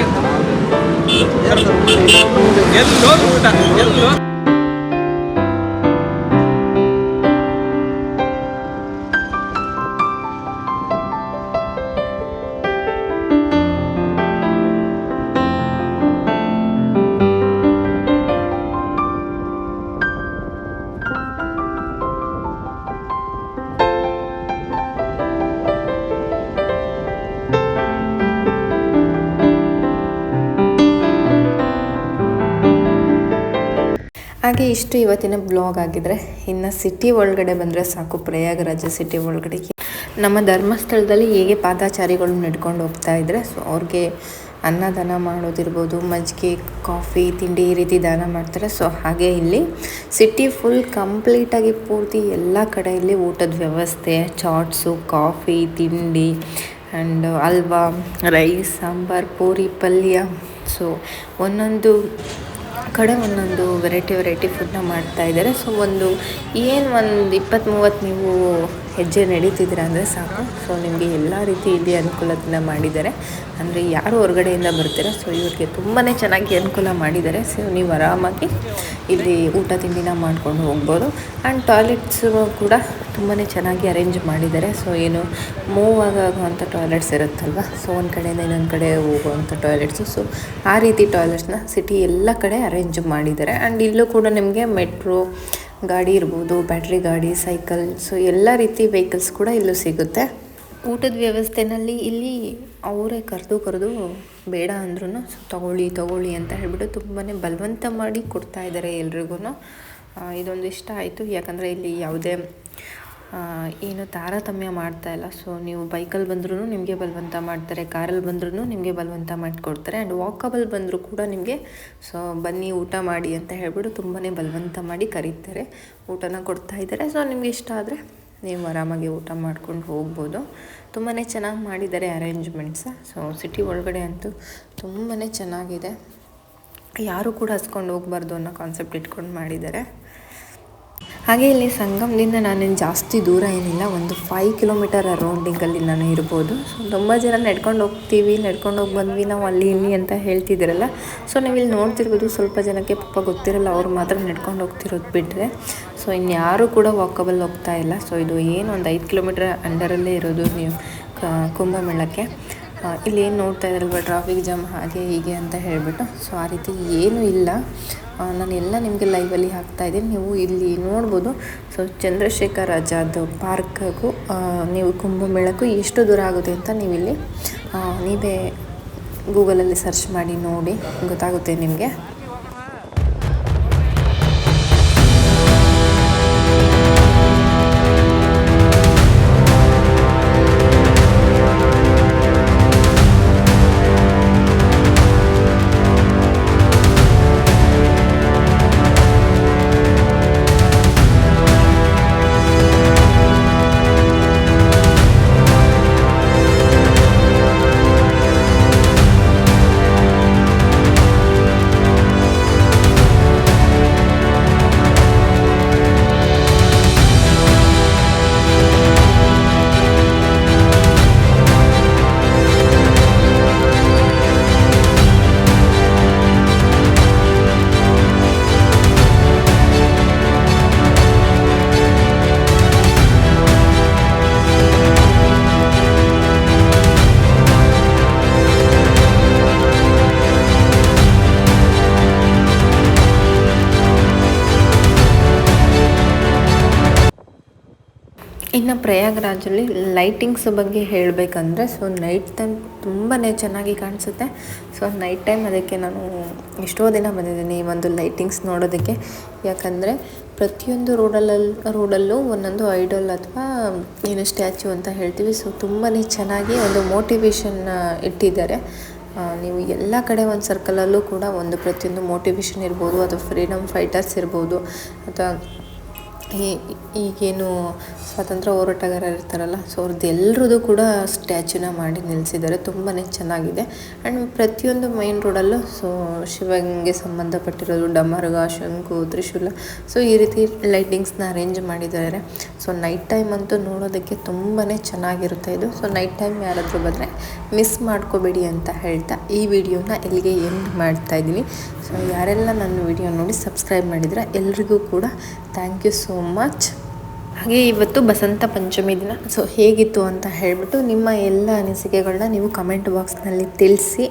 ಎಲ್ಲೋ ಊಟ ಎಲ್ಲೋ ಹಾಗೆ ಇಷ್ಟು ಇವತ್ತಿನ ಬ್ಲಾಗ್ ಆಗಿದ್ರೆ ಇನ್ನು ಸಿಟಿ ಒಳಗಡೆ ಬಂದರೆ ಸಾಕು. ಪ್ರಯಾಗರಾಜ ಸಿಟಿ ಒಳಗಡೆ ನಮ್ಮ ಧರ್ಮಸ್ಥಳದಲ್ಲಿ ಹೇಗೆ ಪಾದಾಚಾರಿಗಳು ನಡ್ಕೊಂಡು ಹೋಗ್ತಾ ಇದ್ದರೆ ಸೊ ಅವ್ರಿಗೆ ಅನ್ನದಾನ ಮಾಡೋದಿರ್ಬೋದು, ಮಜ್ಜಿಗೆ, ಕಾಫಿ, ತಿಂಡಿ ಈ ರೀತಿ ದಾನ ಮಾಡ್ತಾರೆ. ಸೊ ಹಾಗೆ ಇಲ್ಲಿ ಸಿಟಿ ಫುಲ್ ಕಂಪ್ಲೀಟಾಗಿ ಪೂರ್ತಿ ಎಲ್ಲ ಕಡೆಯಲ್ಲಿ ಊಟದ ವ್ಯವಸ್ಥೆ, ಚಾಟ್ಸು, ಕಾಫಿ, ತಿಂಡಿ ಆ್ಯಂಡ್ ಹಲ್ವಾ, ರೈಸ್, ಸಾಂಬಾರು, ಪೂರಿ, ಪಲ್ಯ. ಸೊ ಒಂದೊಂದು ಕಡೆ ಒಂದೊಂದು ವೆರೈಟಿ ಫುಡ್ನ ಮಾಡ್ತಾಯಿದ್ದಾರೆ. ಸೊ ಒಂದು 20-30 ನೀವು ಹೆಜ್ಜೆ ನಡೀತಿದ್ದೀರ ಅಂದರೆ ಸಾಕು. ಸೊ ನಿಮಗೆ ಎಲ್ಲ ರೀತಿ ಇಲ್ಲಿ ಅನುಕೂಲತೆಯನ್ನು ಮಾಡಿದ್ದಾರೆ. ಅಂದರೆ ಯಾರು ಹೊರಗಡೆಯಿಂದ ಬರ್ತೀರಾ ಸೊ ಇವ್ರಿಗೆ ತುಂಬಾ ಚೆನ್ನಾಗಿ ಅನುಕೂಲ ಮಾಡಿದ್ದಾರೆ. ಸೊ ನೀವು ಆರಾಮಾಗಿ ಇಲ್ಲಿ ಊಟ ತಿಂಡಿನ ಮಾಡ್ಕೊಂಡು ಹೋಗ್ಬೋದು. ಆ್ಯಂಡ್ ಟಾಯ್ಲೆಟ್ಸ್ ಕೂಡ ತುಂಬಾ ಚೆನ್ನಾಗಿ ಅರೇಂಜ್ ಮಾಡಿದ್ದಾರೆ. ಸೊ ಏನು ಮೂವ್ ಆಗುವಂಥ ಟಾಯ್ಲೆಟ್ಸ್ ಇರುತ್ತಲ್ವ, ಸೊ ಒಂದು ಕಡೆಯಿಂದ ಇನ್ನೊಂದು ಕಡೆ ಹೋಗುವಂಥ ಟಾಯ್ಲೆಟ್ಸು. ಸೊ ಆ ರೀತಿ ಟಾಯ್ಲೆಟ್ಸ್ನ ಸಿಟಿ ಎಲ್ಲ ಕಡೆ ಅರೇಂಜ್ ಮಾಡಿದ್ದಾರೆ. ಆ್ಯಂಡ್ ಇಲ್ಲೂ ಕೂಡ ನಿಮಗೆ ಮೆಟ್ರೋ ಗಾಡಿ ಇರ್ಬೋದು, ಬ್ಯಾಟ್ರಿ ಗಾಡಿ, ಸೈಕಲ್, ಸೊ ಎಲ್ಲ ರೀತಿ ವೆಹಿಕಲ್ಸ್ ಕೂಡ ಇಲ್ಲೂ ಸಿಗುತ್ತೆ. ಊಟದ ವ್ಯವಸ್ಥೆನಲ್ಲಿ ಇಲ್ಲಿ ಅವರೇ ಕರೆದು ಬೇಡ ಅಂದ್ರೂ ಸೊ ತಗೊಳ್ಳಿ ಅಂತ ಹೇಳ್ಬಿಟ್ಟು ತುಂಬಾ ಬಲವಂತ ಮಾಡಿ ಕೊಡ್ತಾ ಇದ್ದಾರೆ ಎಲ್ರಿಗೂ. ಇದೊಂದು ಇಷ್ಟ ಆಯಿತು. ಯಾಕಂದರೆ ಇಲ್ಲಿ ಯಾವುದೇ ಏನು ತಾರತಮ್ಯ ಮಾಡ್ತಾ ಇಲ್ಲ. ಸೊ ನೀವು ಬೈಕಲ್ಲಿ ಬಂದ್ರೂ ನಿಮಗೆ ಬಲವಂತ ಮಾಡ್ತಾರೆ, ಕಾರಲ್ಲಿ ಬಂದ್ರೂ ನಿಮಗೆ ಬಲವಂತ ಮಾಡಿಕೊಡ್ತಾರೆ. ಆ್ಯಂಡ್ ವಾಕಬಲ್ ಬಂದರೂ ಕೂಡ ನಿಮಗೆ ಸೊ ಬನ್ನಿ ಊಟ ಮಾಡಿ ಅಂತ ಹೇಳ್ಬಿಟ್ಟು ತುಂಬಾ ಬಲವಂತ ಮಾಡಿ ಕರೀತಾರೆ, ಊಟನ ಕೊಡ್ತಾಯಿದ್ದಾರೆ. ಸೊ ನಿಮ್ಗೆ ಇಷ್ಟ ಆದರೆ ನೀವು ಆರಾಮಾಗಿ ಊಟ ಮಾಡ್ಕೊಂಡು ಹೋಗ್ಬೋದು. ತುಂಬಾ ಚೆನ್ನಾಗಿ ಮಾಡಿದ್ದಾರೆ ಅರೇಂಜ್ಮೆಂಟ್ಸ. ಸೊ ಸಿಟಿ ಒಳಗಡೆ ಅಂತೂ ತುಂಬಾ ಚೆನ್ನಾಗಿದೆ. ಯಾರೂ ಕೂಡ ಹಸ್ಕೊಂಡು ಹೋಗ್ಬಾರ್ದು ಅನ್ನೋ ಕಾನ್ಸೆಪ್ಟ್ ಇಟ್ಕೊಂಡು ಮಾಡಿದ್ದಾರೆ. ಹಾಗೆ ಇಲ್ಲಿ ಸಂಗಮದಿಂದ ನಾನೇನು ಜಾಸ್ತಿ ದೂರ ಏನಿಲ್ಲ, ಒಂದು 5 ಕಿಲೋಮೀಟರ್ ಅರೌಂಡಿಂಗಲ್ಲಿ ನಾನು ಇರ್ಬೋದು. ಸೊ ತುಂಬ ಜನ ನಡ್ಕೊಂಡು ಹೋಗ್ತೀವಿ, ನಡ್ಕೊಂಡು ಹೋಗಿ ಬಂದ್ವಿ ನಾವು ಅಲ್ಲಿ ಇಲ್ಲಿ ಅಂತ ಹೇಳ್ತಿದ್ದೀರಲ್ಲ. ಸೊ ನೀವು ಇಲ್ಲಿ ನೋಡ್ತಿರ್ಬೋದು, ಸ್ವಲ್ಪ ಜನಕ್ಕೆ ಪಾಪ ಗೊತ್ತಿರಲ್ಲ, ಅವ್ರು ಮಾತ್ರ ನಡ್ಕೊಂಡು ಹೋಗ್ತಿರೋದು ಬಿಟ್ಟರೆ ಸೊ ಇನ್ಯಾರೂ ಕೂಡ ವಾಕಬಲ್ ಹೋಗ್ತಾ ಇಲ್ಲ. ಸೊ ಇದು ಏನು ಒಂದು 5 ಕಿಲೋಮೀಟರ್ ಅಂಡರಲ್ಲೇ ಇರೋದು ನೀವು ಕುಂಭಮೇಳಕ್ಕೆ. ಇಲ್ಲಿ ಏನು ನೋಡ್ತಾ ಇದ್ದಾರಲ್ವ, ಟ್ರಾಫಿಕ್ ಜಾಮ್ ಹಾಗೆ ಹೀಗೆ ಅಂತ ಹೇಳಿಬಿಟ್ಟು, ಸೊ ಆ ರೀತಿ ಏನೂ ಇಲ್ಲ. ನಾನು ಎಲ್ಲ ನಿಮಗೆ ಲೈವಲ್ಲಿ ಹಾಕ್ತಾಯಿದ್ದೀನಿ, ನೀವು ಇಲ್ಲಿ ನೋಡ್ಬೋದು. ಸೊ ಚಂದ್ರಶೇಖರ್ ಆಜಾದ್ ಪಾರ್ಕ್ಗೂ ನೀವು ಕುಂಭಮೇಳಕ್ಕೂ ಎಷ್ಟು ದೂರ ಆಗುತ್ತೆ ಅಂತ ನೀವಿಲ್ಲಿ ನೀವೇ ಗೂಗಲಲ್ಲಿ ಸರ್ಚ್ ಮಾಡಿ ನೋಡಿ, ಗೊತ್ತಾಗುತ್ತೆ ನಿಮಗೆ. ಇನ್ನು ಪ್ರಯಾಗ್ರಾಜಲ್ಲಿ ಲೈಟಿಂಗ್ಸ್ ಬಗ್ಗೆ ಹೇಳಬೇಕಂದ್ರೆ ಸೊ ನೈಟ್ ಟೈಮ್ ತುಂಬಾ ಚೆನ್ನಾಗಿ ಕಾಣಿಸುತ್ತೆ. ಸೊ ನೈಟ್ ಟೈಮ್ ಅದಕ್ಕೆ ನಾನು ಎಷ್ಟೋ ದಿನ ಬಂದಿದ್ದೀನಿ ಈ ಒಂದು ಲೈಟಿಂಗ್ಸ್ ನೋಡೋದಕ್ಕೆ. ಯಾಕಂದರೆ ಪ್ರತಿಯೊಂದು ರೋಡಲ್ಲೂ ಒಂದೊಂದು ಐಡಲ್ ಅಥವಾ ಏನು ಸ್ಟ್ಯಾಚ್ಯೂ ಅಂತ ಹೇಳ್ತೀವಿ. ಸೊ ತುಂಬಾ ಚೆನ್ನಾಗಿ ಒಂದು ಮೋಟಿವೇಶನ್ ಇಟ್ಟಿದ್ದಾರೆ. ನೀವು ಎಲ್ಲ ಕಡೆ ಒಂದು ಸರ್ಕಲಲ್ಲೂ ಕೂಡ ಒಂದು ಪ್ರತಿಯೊಂದು ಮೋಟಿವೇಶನ್ ಇರ್ಬೋದು, ಅಥವಾ ಫ್ರೀಡಮ್ ಫೈಟರ್ಸ್ ಇರ್ಬೋದು, ಅಥವಾ ಈಗೇನು ಸ್ವಾತಂತ್ರ್ಯ ಹೋರಾಟಗಾರರು ಇರ್ತಾರಲ್ಲ, ಸೊ ಅವ್ರದ್ದೆಲ್ಲರದ್ದು ಕೂಡ ಸ್ಟ್ಯಾಚ್ಯೂನ ಮಾಡಿ ನಿಲ್ಲಿಸಿದ್ದಾರೆ. ತುಂಬಾ ಚೆನ್ನಾಗಿದೆ. ಆ್ಯಂಡ್ ಪ್ರತಿಯೊಂದು ಮೈನ್ ರೋಡಲ್ಲೂ ಸೊ ಶಿವಂಗೆ ಸಂಬಂಧಪಟ್ಟಿರೋದು ಡಮರುಗ, ಶಂಕು, ತ್ರಿಶೂಲ, ಸೊ ಈ ರೀತಿ ಲೈಟಿಂಗ್ಸ್ನ ಅರೇಂಜ್ ಮಾಡಿದ್ದಾರೆ. ಸೊ ನೈಟ್ ಟೈಮ್ ಅಂತೂ ನೋಡೋದಕ್ಕೆ ತುಂಬಾ ಚೆನ್ನಾಗಿರುತ್ತೆ ಇದು. ಸೊ ನೈಟ್ ಟೈಮ್ ಯಾರಾದರೂ ಬಂದರೆ ಮಿಸ್ ಮಾಡ್ಕೋಬೇಡಿ ಅಂತ ಹೇಳ್ತಾ ಈ ವಿಡಿಯೋನ ಇಲ್ಲಿಗೆ ಎಂಡ್ ಮಾಡ್ತಾಯಿದ್ದೀನಿ. ಸೊ ಯಾರೆಲ್ಲ ನನ್ನ ವಿಡಿಯೋ ನೋಡಿ ಸಬ್ಸ್ಕ್ರೈಬ್ ಮಾಡಿದ್ರೆ ಎಲ್ರಿಗೂ ಕೂಡ ಥ್ಯಾಂಕ್ ಯು ಸೋ ಮಚ್. ಹಾಗೆ ಇವತ್ತು ಬಸಂತ ಪಂಚಮಿ ದಿನ. ಸೊ ಹೇಗಿತ್ತು ಅಂತ ಹೇಳಿಬಿಟ್ಟು ನಿಮ್ಮ ಎಲ್ಲ ಅನಿಸಿಕೆಗಳನ್ನ ನೀವು ಕಮೆಂಟ್ ಬಾಕ್ಸ್ನಲ್ಲಿ ತಿಳಿಸಿ.